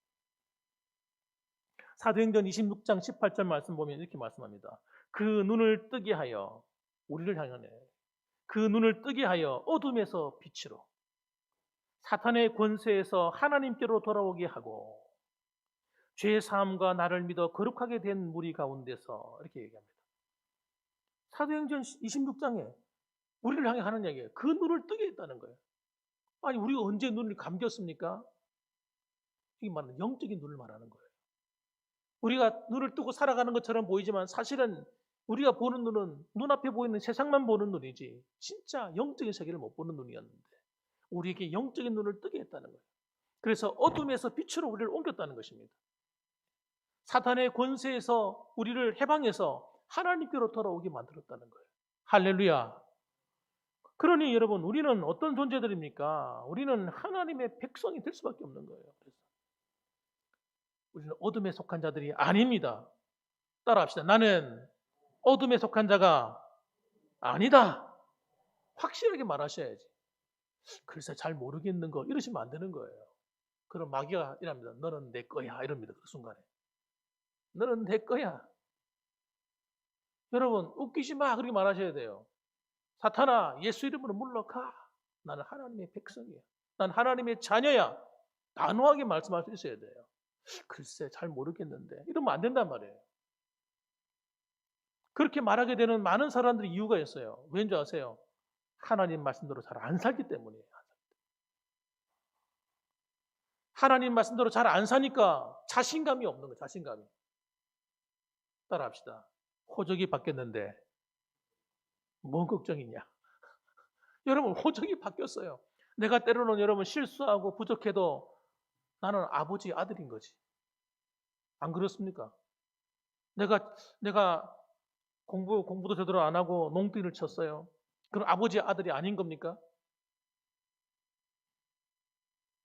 Speaker 1: 사도행전 26장 18절 말씀 보면 이렇게 말씀합니다. 그 눈을 뜨게 하여, 우리를 향하네. 그 눈을 뜨게 하여 어둠에서 빛으로, 사탄의 권세에서 하나님께로 돌아오게 하고 죄 사함과 나를 믿어 거룩하게 된 무리 가운데서, 이렇게 얘기합니다. 사도행전 26장에 우리를 향해 하는 얘기예요. 그 눈을 뜨게 했다는 거예요. 아니, 우리가 언제 눈을 감겼습니까? 이게 말하는 영적인 눈을 말하는 거예요. 우리가 눈을 뜨고 살아가는 것처럼 보이지만 사실은 우리가 보는 눈은 눈앞에 보이는 세상만 보는 눈이지 진짜 영적인 세계를 못 보는 눈이었는데 우리에게 영적인 눈을 뜨게 했다는 거예요. 그래서 어둠에서 빛으로 우리를 옮겼다는 것입니다. 사탄의 권세에서 우리를 해방해서 하나님께로 돌아오게 만들었다는 거예요. 할렐루야. 그러니 여러분, 우리는 어떤 존재들입니까? 우리는 하나님의 백성이 될 수밖에 없는 거예요. 그래서 우리는 어둠에 속한 자들이 아닙니다. 따라합시다. 나는 어둠에 속한 자가 아니다. 확실하게 말하셔야지. 글쎄 잘 모르겠는 거 이러시면 안 되는 거예요. 그럼 마귀가 이랍니다. 너는 내 거야 이럽니다. 그 순간에. 너는 내 거야. 여러분 웃기지 마 그렇게 말하셔야 돼요. 사탄아 예수 이름으로 물러가. 나는 하나님의 백성이야. 난 하나님의 자녀야. 단호하게 말씀할 수 있어야 돼요. 글쎄 잘 모르겠는데 이러면 안 된단 말이에요. 그렇게 말하게 되는 많은 사람들이 이유가 있어요. 왠지 아세요? 하나님 말씀대로 잘 안 살기 때문이에요. 하나님 말씀대로 잘 안 사니까 자신감이 없는 거예요. 자신감이. 따라합시다. 호적이 바뀌었는데 뭔 걱정이냐? 여러분 호적이 바뀌었어요. 내가 때로는 여러분 실수하고 부족해도 나는 아버지 아들인 거지. 안 그렇습니까? 내가 공부도 제대로 안 하고 농띠를 쳤어요. 그럼 아버지 아들이 아닌 겁니까?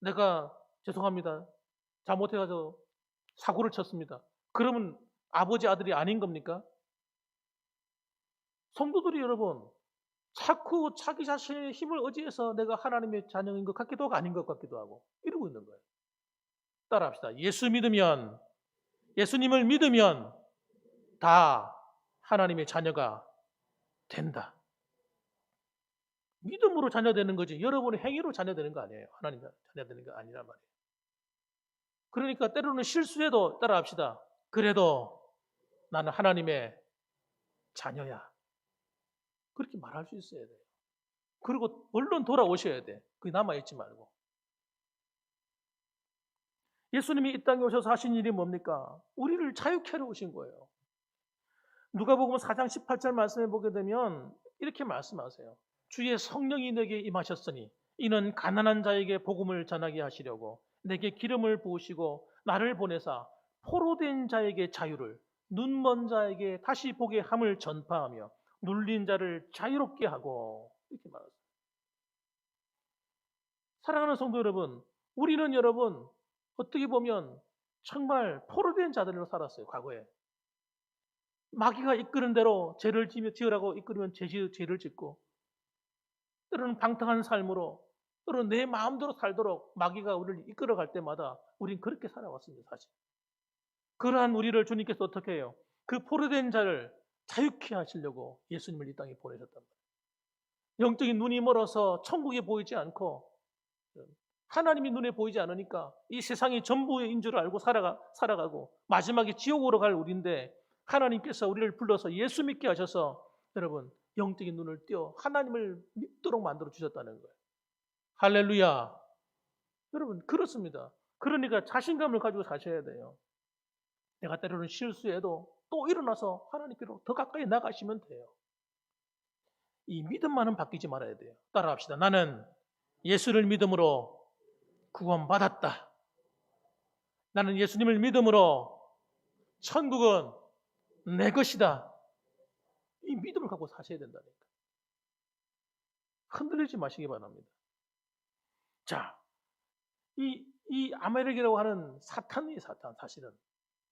Speaker 1: 내가 죄송합니다. 잘못해가지고 사고를 쳤습니다. 그러면 아버지 아들이 아닌 겁니까? 성도들이 여러분 자꾸 자기 자신의 힘을 의지해서 내가 하나님의 자녀인 것 같기도 하고 아닌 것 같기도 하고 이러고 있는 거예요. 따라합시다. 예수님을 믿으면 다 하나님의 자녀가 된다. 믿음으로 자녀되는 거지 여러분의 행위로 자녀되는 거 아니에요. 하나님 자녀되는 거 아니란 말이에요. 그러니까 때로는 실수해도 따라합시다. 그래도 나는 하나님의 자녀야. 그렇게 말할 수 있어야 돼요. 그리고 얼른 돌아오셔야 돼. 그게 남아있지 말고. 예수님이 이 땅에 오셔서 하신 일이 뭡니까? 우리를 자유케 하러 오신 거예요. 누가복음 4장 18절 말씀해 보게 되면 이렇게 말씀하세요. 주의 성령이 내게 임하셨으니 이는 가난한 자에게 복음을 전하게 하시려고 내게 기름을 부으시고 나를 보내사 포로된 자에게 자유를, 눈먼 자에게 다시 보게 함을 전파하며 눌린 자를 자유롭게 하고, 이렇게 말합니다. 사랑하는 성도 여러분, 우리는 여러분 어떻게 보면 정말 포로된 자들로 살았어요. 과거에 마귀가 이끄는 대로 죄를 지으라고 이끌면 죄를 짓고, 때로는 방탕한 삶으로, 때로는 내 마음대로 살도록 마귀가 우리를 이끌어갈 때마다 우린 그렇게 살아왔습니다. 사실 그러한 우리를 주님께서 어떻게 해요? 그 포로된 자를 자유케 하시려고 예수님을 이 땅에 보내셨단 말이에요. 영적인 눈이 멀어서 천국이 보이지 않고 하나님이 눈에 보이지 않으니까 이 세상이 전부인 줄 알고 살아가고 마지막에 지옥으로 갈 우리인데, 하나님께서 우리를 불러서 예수 믿게 하셔서 여러분 영적인 눈을 띄어 하나님을 믿도록 만들어 주셨다는 거예요. 할렐루야. 여러분 그렇습니다. 그러니까 자신감을 가지고 사셔야 돼요. 내가 때로는 실수해도 또 일어나서 하나님께로 더 가까이 나가시면 돼요. 이 믿음만은 바뀌지 말아야 돼요. 따라합시다. 나는 예수를 믿음으로 구원받았다. 나는 예수님을 믿음으로 천국은 내 것이다. 이 믿음을 갖고 사셔야 된다니까. 흔들리지 마시기 바랍니다. 자, 이 아말렉이라고 하는 사탄이 사실은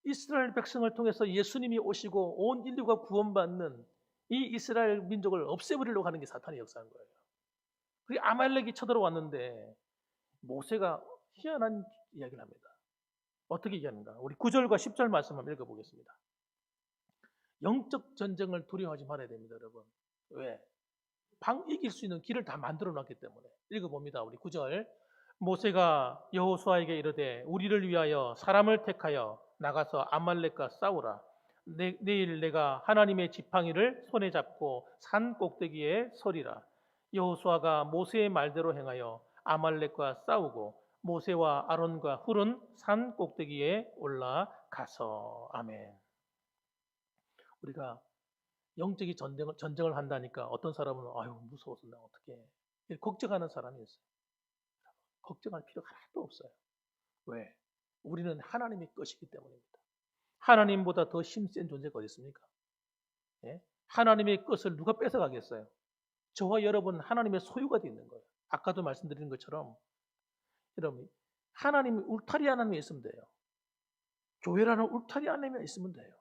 Speaker 1: 이스라엘 백성을 통해서 예수님이 오시고 온 인류가 구원받는 이 이스라엘 민족을 없애버리려고 하는 게 사탄의 역사인 거예요. 그리고 아말렉이 쳐들어왔는데 모세가 희한한 이야기를 합니다. 어떻게 얘기하는가? 우리 9절과 10절 말씀 한번 읽어보겠습니다. 영적 전쟁을 두려워하지 말아야 됩니다, 여러분. 왜? 이길 수 있는 길을 다 만들어 놨기 때문에. 읽어봅니다. 우리 9절. 모세가 여호수아에게 이르되 우리를 위하여 사람을 택하여 나가서 아말렉과 싸우라. 내일 내가 하나님의 지팡이를 손에 잡고 산 꼭대기에 서리라. 여호수아가 모세의 말대로 행하여 아말렉과 싸우고 모세와 아론과 훌은 산 꼭대기에 올라가서. 아멘. 우리가 영적인 전쟁을 한다니까 어떤 사람은 아유 무서워서 나 어떻게 걱정하는 사람이 있어요. 걱정할 필요가 하나도 없어요. 왜? 우리는 하나님의 것이기 때문입니다. 하나님보다 더 힘센 존재가 어디 있습니까? 예? 하나님의 것을 누가 뺏어가겠어요? 저와 여러분 하나님의 소유가 되어 있는 거예요. 아까도 말씀드린 것처럼 여러분 하나님이 울타리 안에 있으면 돼요. 교회라는 울타리 안에 있으면 돼요.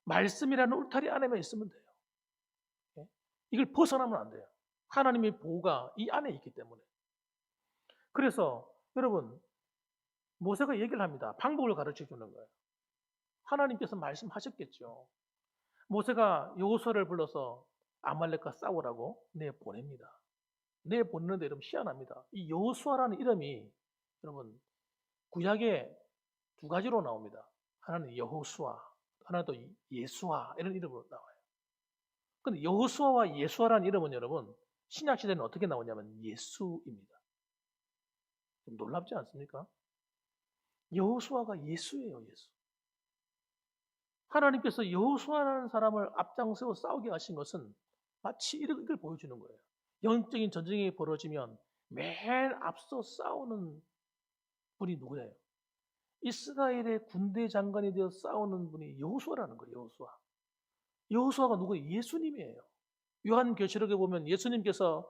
Speaker 1: 말씀이라는 울타리 안에만 있으면 돼요. 예? 이걸 벗어나면 안 돼요. 하나님의 보호가 이 안에 있기 때문에. 그래서 여러분 모세가 얘기를 합니다. 방법을 가르쳐 주는 거예요. 하나님께서 말씀하셨겠죠. 모세가 여호수아를 불러서 아말렉과 싸우라고 내보냅니다. 내보내는데 여러분 희한합니다. 이 여호수아라는 이름이 여러분 구약에 두 가지로 나옵니다. 하나는 여호수아, 하나는 또 예수아 이런 이름으로 나와요. 그런데 여호수아와 예수아라는 이름은 여러분 신약 시대는 어떻게 나오냐면 예수입니다. 좀 놀랍지 않습니까? 여호수아가 예수예요, 예수. 하나님께서 여호수아라는 사람을 앞장세워 싸우게 하신 것은 마치 이걸 보여주는 거예요. 영적인 전쟁이 벌어지면 맨 앞서 싸우는 분이 누구예요? 이스라엘의 군대 장관이 되어 싸우는 분이 여호수아라는 거예요. 여호수아. 여호수아가 누구예요? 예수님이에요. 요한계시록에 보면 예수님께서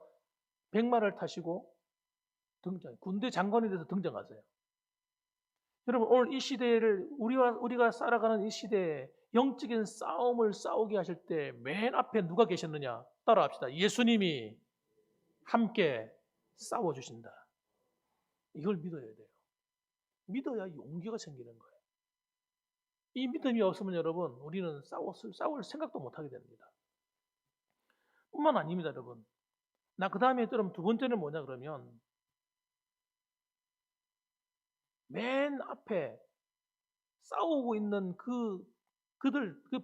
Speaker 1: 백마를 타시고 군대 장관이 돼서 등장하세요. 여러분 오늘 이 시대를 우리가 살아가는 이 시대에 영적인 싸움을 싸우게 하실 때 맨 앞에 누가 계셨느냐? 따라합시다. 예수님이 함께 싸워주신다. 이걸 믿어야 돼요. 믿어야 용기가 생기는 거예요. 이 믿음이 없으면 여러분 우리는 싸울 생각도 못하게 됩니다. 뿐만 아닙니다, 여러분. 그 다음에 여러분 두 번째는 뭐냐 그러면 맨 앞에 싸우고 있는 그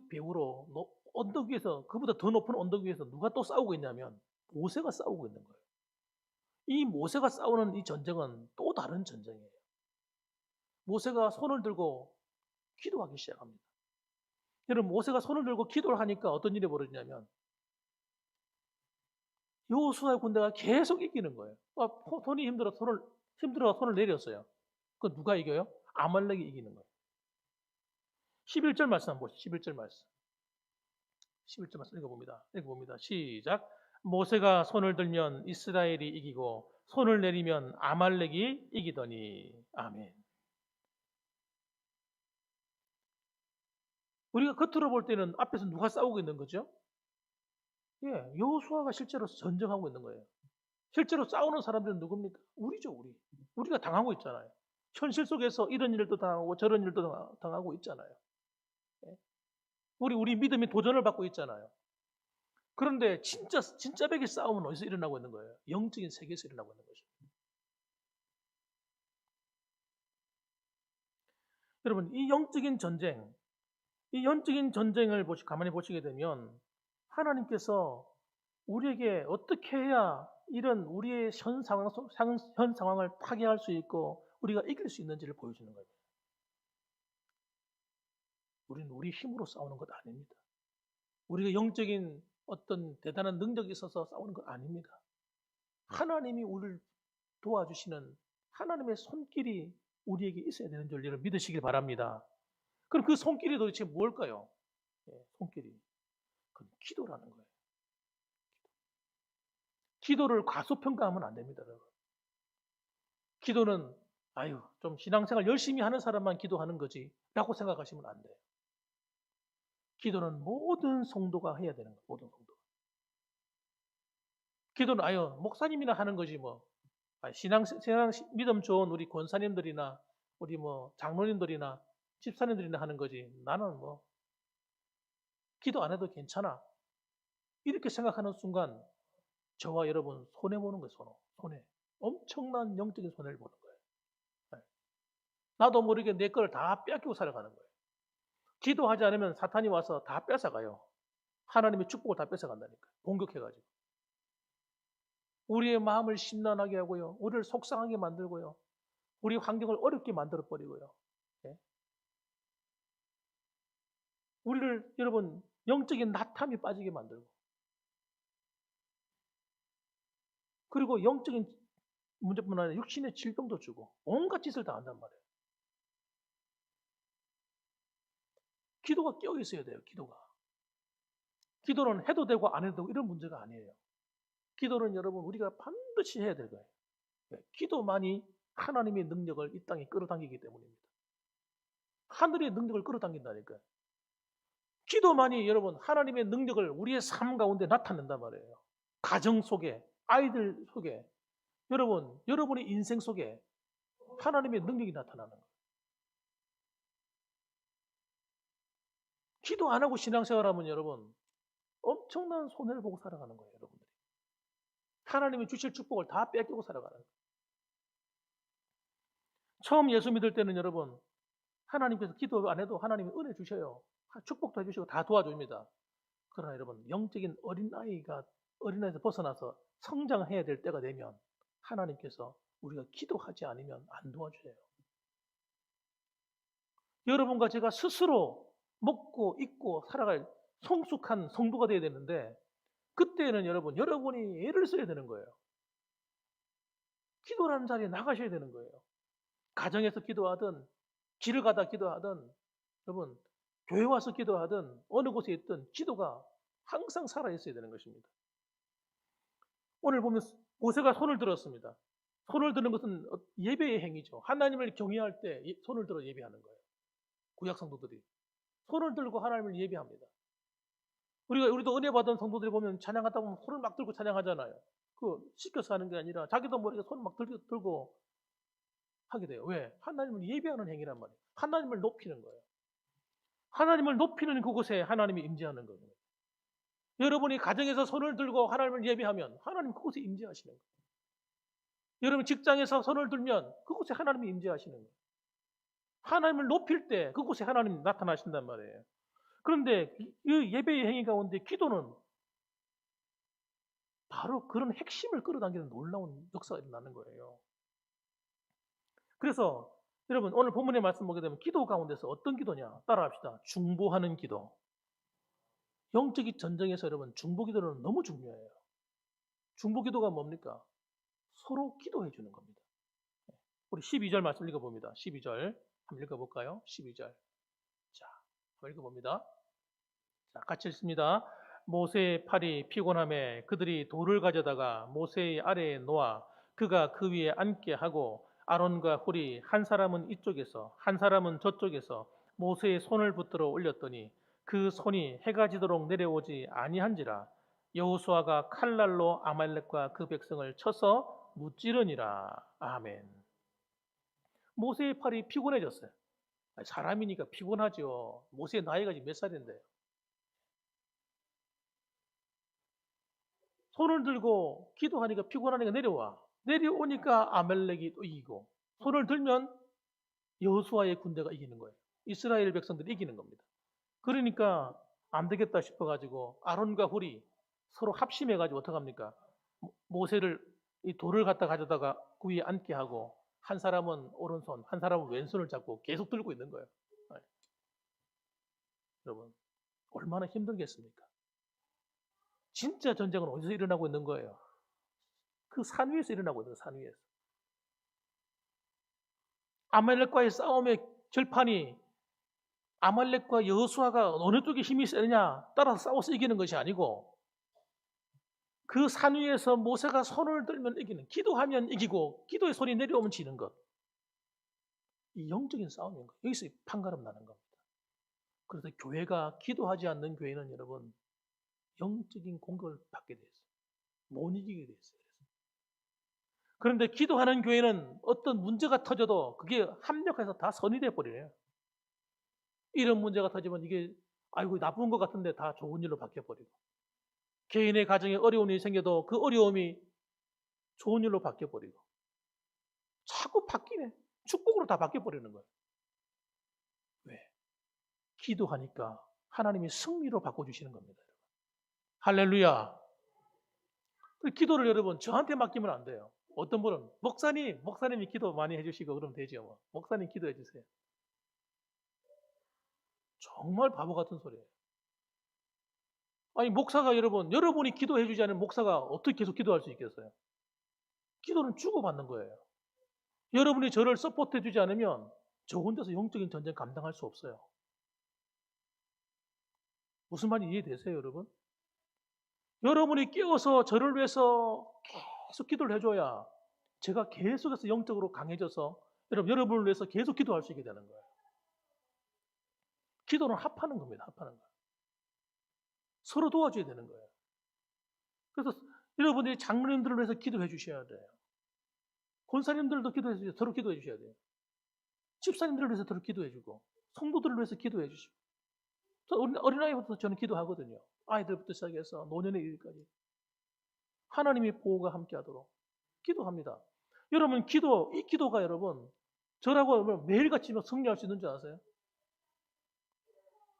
Speaker 1: 배후로 언덕 위에서 그보다 더 높은 언덕 위에서 누가 또 싸우고 있냐면 모세가 싸우고 있는 거예요. 이 모세가 싸우는 이 전쟁은 또 다른 전쟁이에요. 모세가 손을 들고 기도하기 시작합니다. 여러분 모세가 손을 들고 기도를 하니까 어떤 일이 벌어지냐면 여호수아의 군대가 계속 이기는 거예요. 손이 힘들어 손을 내렸어요. 그 누가 이겨요? 아말렉이 이기는 거예요. 11절 말씀 한번 보시죠. 11절 말씀. 11절 말씀 읽어봅니다. 시작. 모세가 손을 들면 이스라엘이 이기고 손을 내리면 아말렉이 이기더니. 아멘. 우리가 겉으로 볼 때는 앞에서 누가 싸우고 있는 거죠? 예, 여호수아가 실제로 전쟁하고 있는 거예요. 실제로 싸우는 사람들은 누굽니까? 우리죠, 우리. 우리가 당하고 있잖아요. 현실 속에서 이런 일도 당하고 저런 일도 당하고 있잖아요. 예? 우리 믿음이 도전을 받고 있잖아요. 그런데 진짜 백의 싸움은 어디서 일어나고 있는 거예요? 영적인 세계에서 일어나고 있는 거죠. 여러분, 이 영적인 전쟁을 가만히 보시게 되면 하나님께서 우리에게 어떻게 해야 이런 우리의 현 상황을 타개할 수 있고 우리가 이길 수 있는지를 보여주는 거예요. 우리는 우리 힘으로 싸우는 것 아닙니다. 우리가 영적인 어떤 대단한 능력이 있어서 싸우는 것 아닙니다. 하나님이 우리를 도와주시는 하나님의 손길이 우리에게 있어야 되는 줄 여러분 믿으시길 바랍니다. 그럼 그 손길이 도대체 뭘까요? 손길이. 그건 기도라는 거예요. 기도를 과소평가하면 안 됩니다, 여러분. 기도는 좀 신앙생활 열심히 하는 사람만 기도하는 거지라고 생각하시면 안 돼요. 기도는 모든 성도가 해야 되는 거예요. 모든 성도가. 기도는 목사님이나 하는 거지 뭐. 신앙 믿음 좋은 우리 권사님들이나 우리 장로님들이나 집사님들이나 하는 거지. 나는 기도 안 해도 괜찮아. 이렇게 생각하는 순간 저와 여러분 손해 보는 거예요. 손해. 엄청난 영적인 손해를 보는 거예요. 나도 모르게 내 거를 다 뺏기고 살아가는 거예요. 기도하지 않으면 사탄이 와서 다 뺏어가요. 하나님의 축복을 다 뺏어간다니까요. 공격해가지고. 우리의 마음을 심란하게 하고요. 우리를 속상하게 만들고요. 우리 환경을 어렵게 만들어버리고요. 네? 우리를 여러분 영적인 나탐이 빠지게 만들고 그리고 영적인 문제뿐만 아니라 육신의 질병도 주고 온갖 짓을 다 한단 말이에요. 기도가 끼어 있어야 돼요. 기도는 해도 되고 안 해도 되고 이런 문제가 아니에요. 기도는 여러분 우리가 반드시 해야 될 거예요. 기도만이 하나님의 능력을 이 땅에 끌어당기기 때문입니다. 하늘의 능력을 끌어당긴다니까요. 기도만이 여러분 하나님의 능력을 우리의 삶 가운데 나타낸단 말이에요. 가정 속에, 아이들 속에, 여러분의 인생 속에 하나님의 능력이 나타나는 거예요. 기도 안 하고 신앙생활하면 여러분 엄청난 손해를 보고 살아가는 거예요. 여러분들이. 하나님이 주실 축복을 다 뺏기고 살아가는 거예요. 처음 예수 믿을 때는 여러분 하나님께서 기도 안 해도 하나님이 은혜 주셔요. 축복도 해주시고 다 도와줍니다. 그러나 여러분 영적인 어린아이에서 벗어나서 성장해야 될 때가 되면 하나님께서 우리가 기도하지 않으면 안 도와주세요. 여러분과 제가 스스로 먹고 입고 살아갈 성숙한 성도가 되어야 되는데 그때는 여러분이 애를 써야 되는 거예요. 기도라는 자리에 나가셔야 되는 거예요. 가정에서 기도하든 길을 가다 기도하든 여러분 교회 와서 기도하든 어느 곳에 있든 기도가 항상 살아있어야 되는 것입니다. 오늘 보면 모세가 손을 들었습니다. 손을 드는 것은 예배의 행위죠. 하나님을 경외할 때 손을 들어 예배하는 거예요. 구약 성도들이 손을 들고 하나님을 예배합니다. 우리도 은혜 받은 성도들이 보면 찬양하다 보면 손을 막 들고 찬양하잖아요. 시켜서 하는 게 아니라 자기도 모르게 손을 막 들고 하게 돼요. 왜? 하나님을 예배하는 행위란 말이에요. 하나님을 높이는 거예요. 하나님을 높이는 그곳에 하나님이 임재하는 거예요. 여러분이 가정에서 손을 들고 하나님을 예배하면 하나님 그곳에 임재하시는 거예요. 여러분 직장에서 손을 들면 그곳에 하나님이 임재하시는 거예요. 하나님을 높일 때 그곳에 하나님이 나타나신단 말이에요. 그런데 이 예배의 행위 가운데 기도는 바로 그런 핵심을 끌어당기는 놀라운 역사가 일어나는 거예요. 그래서 여러분 오늘 본문의 말씀 보게 되면 기도 가운데서 어떤 기도냐 따라합시다. 중보하는 기도. 영적인 전쟁에서 여러분 중보 기도는 너무 중요해요. 중보기도가 뭡니까? 서로 기도해 주는 겁니다. 우리 12절 말씀 읽어봅니다. 12절 한번 읽어볼까요? 12절. 자, 한번 읽어봅니다. 자, 같이 읽습니다. 모세의 팔이 피곤함에 그들이 돌을 가져다가 모세의 아래에 놓아 그가 그 위에 앉게 하고 아론과 훌이 한 사람은 이쪽에서 한 사람은 저쪽에서 모세의 손을 붙들어 올렸더니 그 손이 해가 지도록 내려오지 아니한지라. 여호수아가 칼날로 아말렉과 그 백성을 쳐서 무찌르니라. 아멘. 모세의 팔이 피곤해졌어요. 사람이니까 피곤하죠. 모세의 나이가 지금 몇 살인데. 손을 들고 기도하니까 피곤하니까 내려와. 내려오니까 아말렉이 또 이기고, 손을 들면 여호수아의 군대가 이기는 거예요. 이스라엘 백성들이 이기는 겁니다. 그러니까 안 되겠다 싶어가지고 아론과 훌이 서로 합심해가지고 어떡합니까? 모세를 이 돌을 갖다 가져다가 그 위에 앉게 하고 한 사람은 오른손, 한 사람은 왼손을 잡고 계속 들고 있는 거예요. 네. 여러분, 얼마나 힘들겠습니까? 진짜 전쟁은 어디서 일어나고 있는 거예요? 그 산 위에서 일어나고 있는 거예요. 산 위에서. 아말렉과의 싸움의 결판이 아말렉과 여호수아가 어느 쪽에 힘이 세느냐 따라서 싸워서 이기는 것이 아니고 그 산 위에서 모세가 손을 들면 이기는, 기도하면 이기고 기도의 손이 내려오면 지는 것. 이 영적인 싸움인 거예요. 여기서 판가름 나는 겁니다. 그래서 교회가 기도하지 않는 교회는 여러분 영적인 공격을 받게 돼 있어요. 못 이기게 돼 있어요. 그런데 기도하는 교회는 어떤 문제가 터져도 그게 합력해서 다 선이 돼 버려요. 이런 문제가 터지면 이게 아이고 나쁜 것 같은데 다 좋은 일로 바뀌어 버리고, 개인의 가정에 어려움이 생겨도 그 어려움이 좋은 일로 바뀌어 버리고, 자꾸 바뀌네. 축복으로 다 바뀌어 버리는 거예요. 왜? 기도하니까 하나님이 승리로 바꿔주시는 겁니다. 할렐루야. 그 기도를 여러분 저한테 맡기면 안 돼요. 어떤 분은 목사님이 기도 많이 해주시고 그러면 되죠. 뭐. 목사님 기도해 주세요. 정말 바보 같은 소리예요. 아니 목사가 여러분이 기도해 주지 않으면 목사가 어떻게 계속 기도할 수 있겠어요? 기도는 주고받는 거예요. 여러분이 저를 서포트해 주지 않으면 저 혼자서 영적인 전쟁 감당할 수 없어요. 무슨 말인지 이해되세요, 여러분? 여러분이 깨워서 저를 위해서 계속 기도를 해줘야 제가 계속해서 영적으로 강해져서 여러분을 위해서 계속 기도할 수 있게 되는 거예요. 기도는 합하는 겁니다. 합하는 거예요. 서로 도와줘야 되는 거예요. 그래서 여러분들이 장로님들을 위해서 기도해 주셔야 돼요. 권사님들도 기도해 주셔야 돼요. 서로 기도해 주셔야 돼요. 집사님들을 위해서 서로 기도해 주고, 성도들을 위해서 기도해 주시고. 어린아이부터 저는 기도하거든요. 아이들부터 시작해서 노년에 이르기까지. 하나님의 보호가 함께하도록 기도합니다. 여러분 이 기도가 여러분 저라고 매일같이 승리할 수 있는 줄 아세요?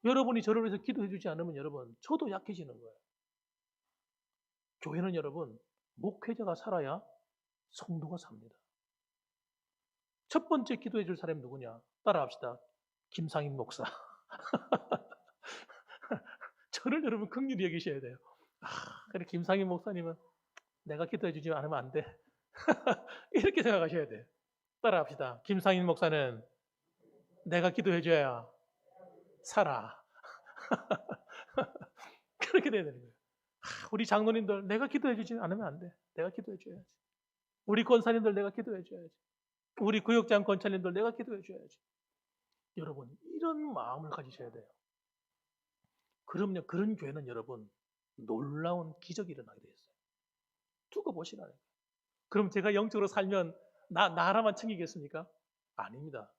Speaker 1: 여러분이 저를 위해서 기도해 주지 않으면 여러분 저도 약해지는 거예요. 교회는 여러분 목회자가 살아야 성도가 삽니다. 첫 번째 기도해 줄 사람이 누구냐? 따라합시다. 김상인 목사. 저를 여러분 긍휼히 여기셔야 돼요. 그래 김상인 목사님은 내가 기도해 주지 않으면 안 돼. 이렇게 생각하셔야 돼요. 따라합시다. 김상인 목사는 내가 기도해 줘야 살아. 그렇게 돼야 되는 거예요. 우리 장로님들 내가 기도해 주지 않으면 안 돼. 내가 기도해 줘야지. 우리 권사님들 내가 기도해 줘야지. 우리 구역장 권사님들 내가 기도해 줘야지. 여러분 이런 마음을 가지셔야 돼요. 그럼요 그런 교회는 여러분 놀라운 기적이 일어나게 돼 있어요. 두고 보시라는 거예요. 그럼 제가 영적으로 살면 나 하나만 챙기겠습니까? 아닙니다.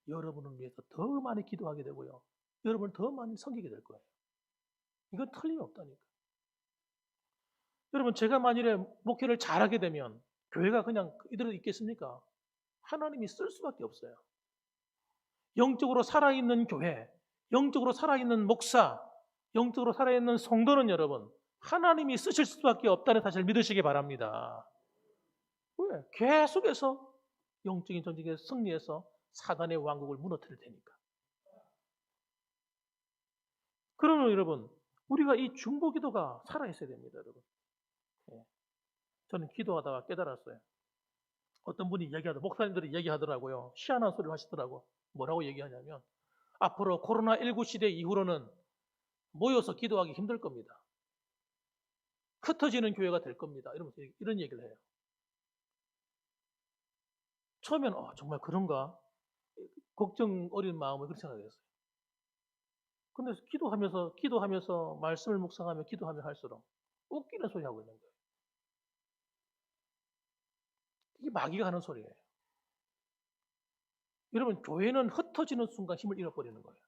Speaker 1: 여러분을 위해서 더 많이 기도하게 되고요. 여러분을 더 많이 섬기게 될 거예요. 이건 틀림없다니까. 여러분 제가 만일에 목회를 잘하게 되면 교회가 그냥 이대로 있겠습니까? 하나님이 쓸 수밖에 없어요. 영적으로 살아있는 교회, 영적으로 살아있는 목사, 영적으로 살아있는 성도는 여러분 하나님이 쓰실 수밖에 없다는 사실을 믿으시기 바랍니다. 왜? 계속해서 영적인 전쟁에 승리해서 사단의 왕국을 무너뜨릴 테니까. 그러면 여러분 우리가 이 중보기도가 살아있어야 됩니다. 여러분. 저는 기도하다가 깨달았어요. 어떤 분이 목사님들이 얘기하더라고요. 희한한 소리를 하시더라고. 뭐라고 얘기하냐면 앞으로 코로나19 시대 이후로는 모여서 기도하기 힘들 겁니다. 흩어지는 교회가 될 겁니다. 이러면서 이런 얘기를 해요. 처음엔 정말 그런가? 걱정 어린 마음을 그렇게 생각했어요. 근데 기도하면서 말씀을 묵상하며 기도하며 할수록 웃기는 소리 하고 있는 거예요. 이게 마귀가 하는 소리예요. 여러분, 교회는 흩어지는 순간 힘을 잃어버리는 거예요.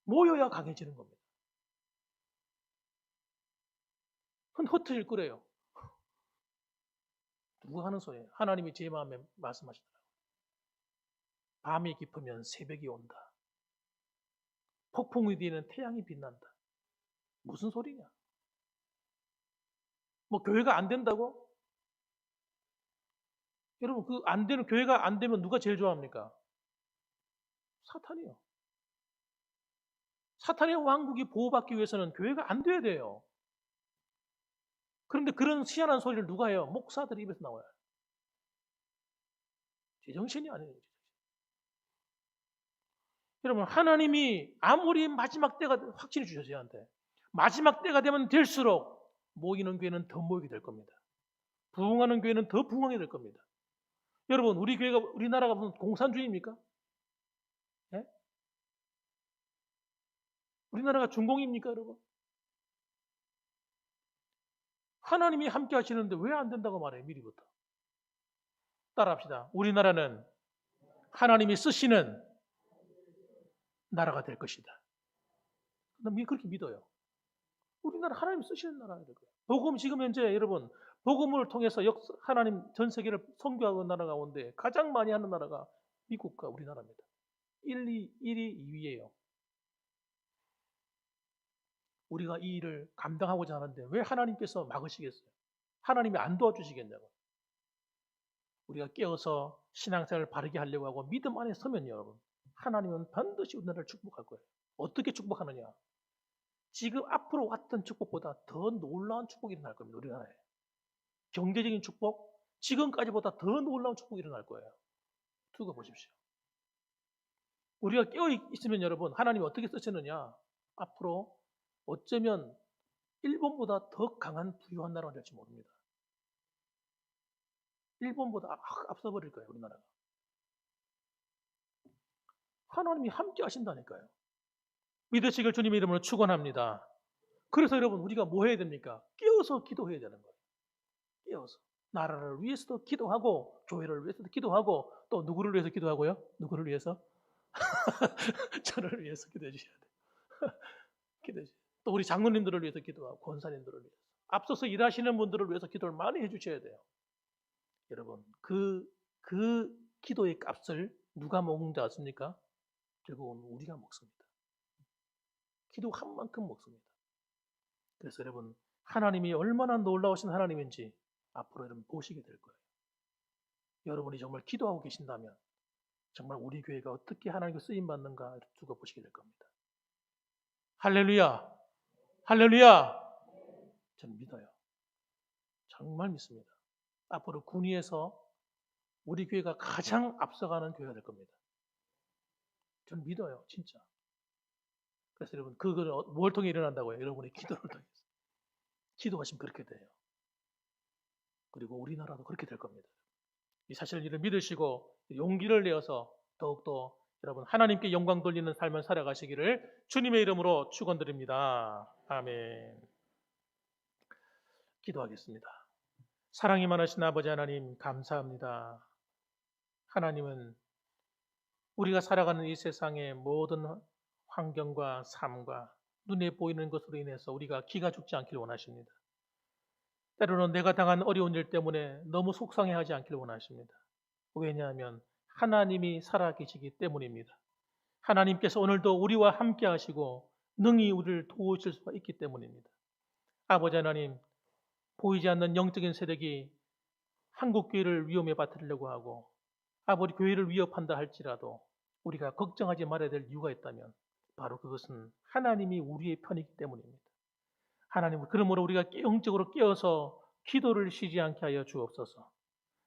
Speaker 1: 모여야 강해지는 겁니다. 흩어질 거래요. 누가 하는 소리예요? 하나님이 제 마음에 말씀하시더라고요. 밤이 깊으면 새벽이 온다. 폭풍이 뒤에는 태양이 빛난다. 무슨 소리냐? 뭐 교회가 안 된다고? 여러분, 교회가 안 되면 누가 제일 좋아합니까? 사탄이요. 사탄의 왕국이 보호받기 위해서는 교회가 안 돼야 돼요. 그런데 그런 희한한 소리를 누가 해요? 목사들 입에서 나와요. 제정신이 아니에요. 여러분, 하나님이 아무리 마지막 때가 확신해 주셨어요, 저한테. 마지막 때가 되면 될수록 모이는 교회는 더 모이게 될 겁니다. 부흥하는 교회는 더 부흥하게 될 겁니다. 여러분, 우리나라가 무슨 공산주의입니까? 예? 우리나라가 중공입니까, 여러분? 하나님이 함께 하시는데 왜 안 된다고 말해요, 미리부터? 따라합시다. 우리나라는 하나님이 쓰시는 나라가 될 것이다. 난 그렇게 믿어요. 우리나라 하나님 쓰시는 나라가 될 거예요. 복음 지금 현재 여러분 복음을 통해서 하나님 전 세계를 선교하는 나라 가운데 가장 많이 하는 나라가 미국과 우리나라입니다. 1위, 2위예요. 우리가 이 일을 감당하고자 하는데 왜 하나님께서 막으시겠어요? 하나님이 안 도와주시겠냐고. 우리가 깨어서 신앙생활을 바르게 하려고 하고 믿음 안에 서면 여러분 하나님은 반드시 우리나라를 축복할 거예요. 어떻게 축복하느냐? 지금 앞으로 왔던 축복보다 더 놀라운 축복이 일어날 겁니다. 우리나라에. 경제적인 축복, 지금까지보다 더 놀라운 축복이 일어날 거예요. 두고 보십시오. 우리가 깨어 있으면 여러분 하나님이 어떻게 쓰시느냐? 앞으로 어쩌면 일본보다 더 강한 부유한 나라가 될지 모릅니다. 일본보다 앞서버릴 거예요, 우리나라가. 하나님이 함께 하신다니까요. 믿으시길 주님의 이름으로 축원합니다. 그래서 여러분 우리가 뭐 해야 됩니까? 깨어서 기도해야 되는 거예요. 깨어서. 나라를 위해서도 기도하고 교회를 위해서도 기도하고 또 누구를 위해서 기도하고요? 누구를 위해서? 저를 위해서 기도해 주셔야 돼요. 기도해 주셔야 돼요. 또 우리 장로님들을 위해서 기도하고 권사님들을 위해서. 앞서서 일하시는 분들을 위해서 기도를 많이 해 주셔야 돼요. 여러분 그 기도의 값을 누가 먹는지 아십니까? 결국은 우리가 먹습니다. 기도 한 만큼 먹습니다. 그래서 여러분 하나님이 얼마나 놀라우신 하나님인지 앞으로 여러분 보시게 될 거예요. 여러분이 정말 기도하고 계신다면 정말 우리 교회가 어떻게 하나님께 쓰임받는가 두고 보시게 될 겁니다. 할렐루야! 할렐루야! 저는 믿어요. 정말 믿습니다. 앞으로 군위에서 우리 교회가 가장 앞서가는 교회가 될 겁니다. 저는 믿어요. 진짜. 그래서 여러분 그걸 뭘 통해 일어난다고요? 여러분의 기도를 통해서. 기도하시면 그렇게 돼요. 그리고 우리나라도 그렇게 될 겁니다. 이 사실을 믿으시고 용기를 내어서 더욱더 여러분 하나님께 영광 돌리는 삶을 살아가시기를 주님의 이름으로 축원드립니다. 아멘. 기도하겠습니다. 사랑이 많으신 아버지 하나님 감사합니다. 하나님은 우리가 살아가는 이 세상의 모든 환경과 삶과 눈에 보이는 것으로 인해서 우리가 기가 죽지 않기를 원하십니다. 때로는 내가 당한 어려운 일 때문에 너무 속상해하지 않기를 원하십니다. 왜냐하면 하나님이 살아계시기 때문입니다. 하나님께서 오늘도 우리와 함께 하시고 능히 우리를 도우실 수가 있기 때문입니다. 아버지 하나님, 보이지 않는 영적인 세력이 한국 교회를 위험에 빠뜨리려고 하고 아버지 교회를 위협한다 할지라도 우리가 걱정하지 말아야 될 이유가 있다면 바로 그것은 하나님이 우리의 편이기 때문입니다. 하나님, 그러므로 우리가 영적으로 깨어서 기도를 쉬지 않게 하여 주옵소서.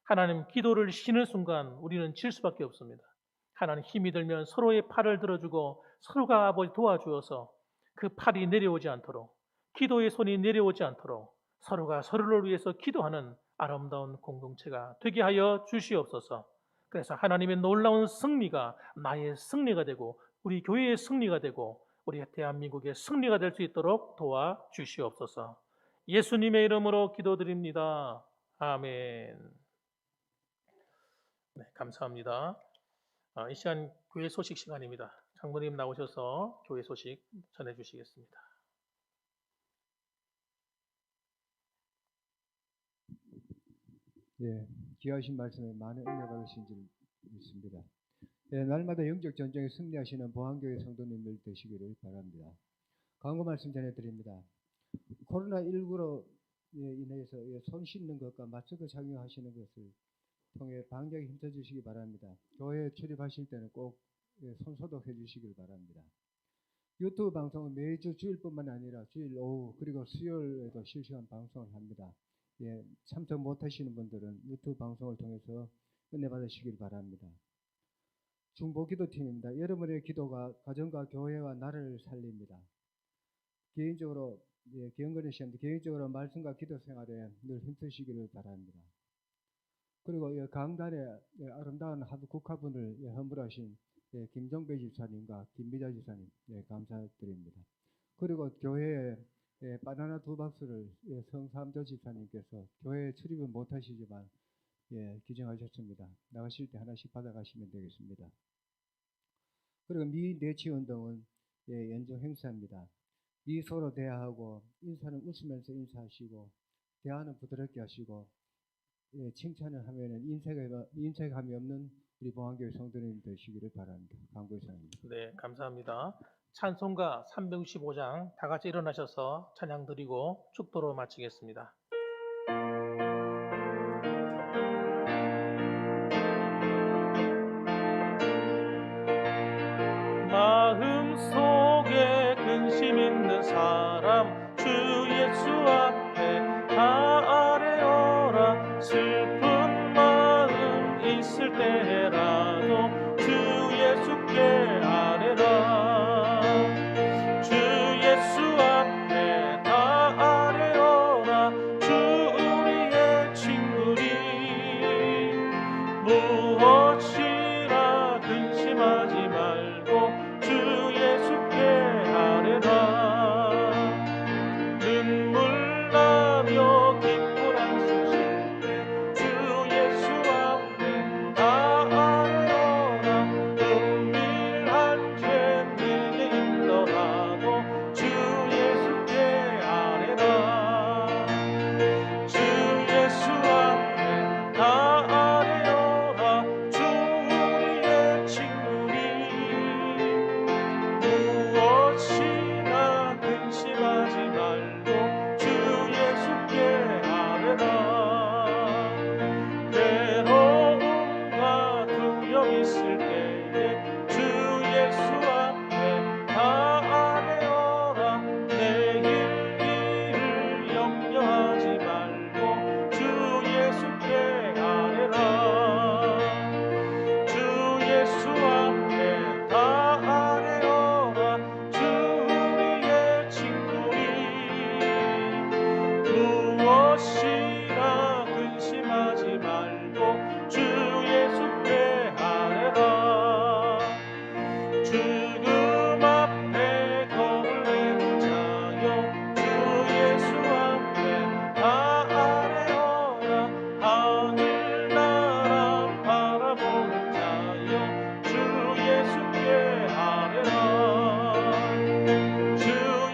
Speaker 1: 하나님, 기도를 쉬는 순간 우리는 질 수밖에 없습니다. 하나님, 힘이 들면 서로의 팔을 들어주고 서로가 아버지 도와주어서 그 팔이 내려오지 않도록, 기도의 손이 내려오지 않도록 서로가 서로를 위해서 기도하는 아름다운 공동체가 되게 하여 주시옵소서. 그래서 하나님의 놀라운 승리가 나의 승리가 되고 우리 교회의 승리가 되고 우리 대한민국의 승리가 될 수 있도록 도와 주시옵소서. 예수님의 이름으로 기도드립니다. 아멘. 네, 감사합니다. 이 시간 교회 소식 시간입니다. 장로님 나오셔서 교회 소식 전해주시겠습니다.
Speaker 2: 예, 귀하신 말씀에 많은 은혜 받으신 줄 믿습니다. 예, 날마다 영적 전쟁에 승리하시는 보안교회 성도님들 되시기를 바랍니다. 광고 말씀 전해드립니다. 코로나19로 인해서 손 씻는 것과 마스크 착용하시는 것을 통해 방역에 힘써주시기 바랍니다. 교회에 출입하실 때는 꼭 손 소독해 주시길 바랍니다. 유튜브 방송은 매주 주일뿐만 아니라 주일 오후 그리고 수요일에도 실시간 방송을 합니다. 예, 참석 못하시는 분들은 유튜브 방송을 통해서 은혜 받으시길 바랍니다. 중보기도팀입니다. 여러분의 기도가 가정과 교회와 나라를 살립니다. 개인적으로 기영건희 씨한테 개인적으로 말씀과 기도 생활에 늘 힘쓰시기를 바랍니다. 그리고 강단에 아름다운 국화분을 헌물하신 김정배 집사님과 김미자 집사님 감사드립니다. 그리고 교회에 바나나 2박스를 성삼조 집사님께서 교회에 출입은 못하시지만 기증하셨습니다. 나가실 때 하나씩 받아가시면 되겠습니다. 그리고 미내치운동은 연중 행사입니다. 미소로 대하고 인사는 웃으면서 인사하시고 대화는 부드럽게 하시고 칭찬을 하면은 인색함이 없는 우리 보안교회 성도님 되시기를 바랍니다. 광고 이상입니다.
Speaker 1: 네, 감사합니다. 찬송가 365장 다 같이 일어나셔서 찬양 드리고 축도로 마치겠습니다. 마음속에 근심 있는 사람 주 예수 앞에 다 아뢰어라. 슬픈 마음 있을 때라도 주 예수께 아뢰라. 주 예수 앞에 다 아뢰어라. 주 우리의 친구리. 무엇이라 근심하지 말고 주 예수께 아뢰라. 눈물 나며 기쁜 한숨 쉴 때 주 예수 앞에 다 아뢰어라. 은밀한 죄 내게 있더라도 주 예수께 아뢰라. 주 예수 앞에 다 아뢰어라. 주 우리의 친구니. 무엇이나 근심하지 말고 주 예수께 아뢰라. 괴로움과 두려움 있을 때에 주 예수 앞에 다 아뢰어라. 내일 일을 염려하지 말고 주 예수께 아뢰라. 주 예수 앞에 다 아뢰어라. 주 우리의 친구니. 무엇이나 근심하지 말고 주 예수께 아뢰라. 죽음 앞에 겁을 내는 자여 주 예수 앞에 다 아뢰어라. 하늘나라 바라보는 자여 주 예수께 아뢰라. 주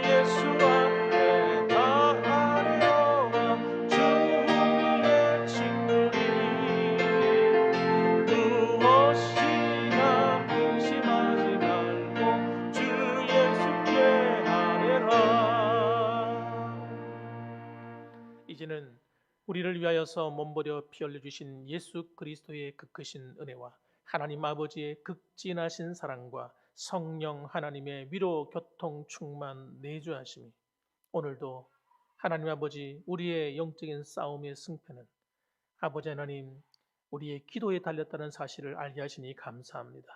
Speaker 1: 예수 앞에 다 아뢰어라. 주 우리의 친구니. 무엇이나 근심하지 말고 주 예수께 아뢰라. 이제는 우리를 위하여서 몸버려 피 흘려 주신 예수 그리스도의 그 크신 은혜와 하나님 아버지의 극진하신 사랑과 성령 하나님의 위로 교통 충만 내주하심이 오늘도 하나님 아버지, 우리의 영적인 싸움의 승패는 아버지 하나님, 우리의 기도에 달렸다는 사실을 알게 하시니 감사합니다.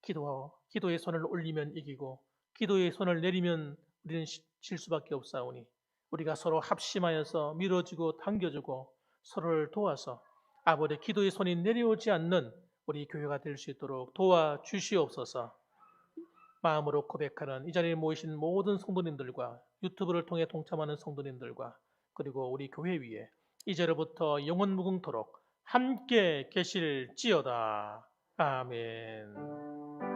Speaker 1: 기도의 손을 올리면 이기고 기도의 손을 내리면 우리는 질 수밖에 없사오니 우리가 서로 합심하여서 밀어주고 당겨주고 서로를 도와서 아버지 기도의 손이 내려오지 않는 우리 교회가 될 수 있도록 도와주시옵소서. 마음으로 고백하는 이 자리에 모이신 모든 성도님들과 유튜브를 통해 동참하는 성도님들과 그리고 우리 교회 위에 이제로부터 영원 무궁토록 함께 계실지어다. 아멘.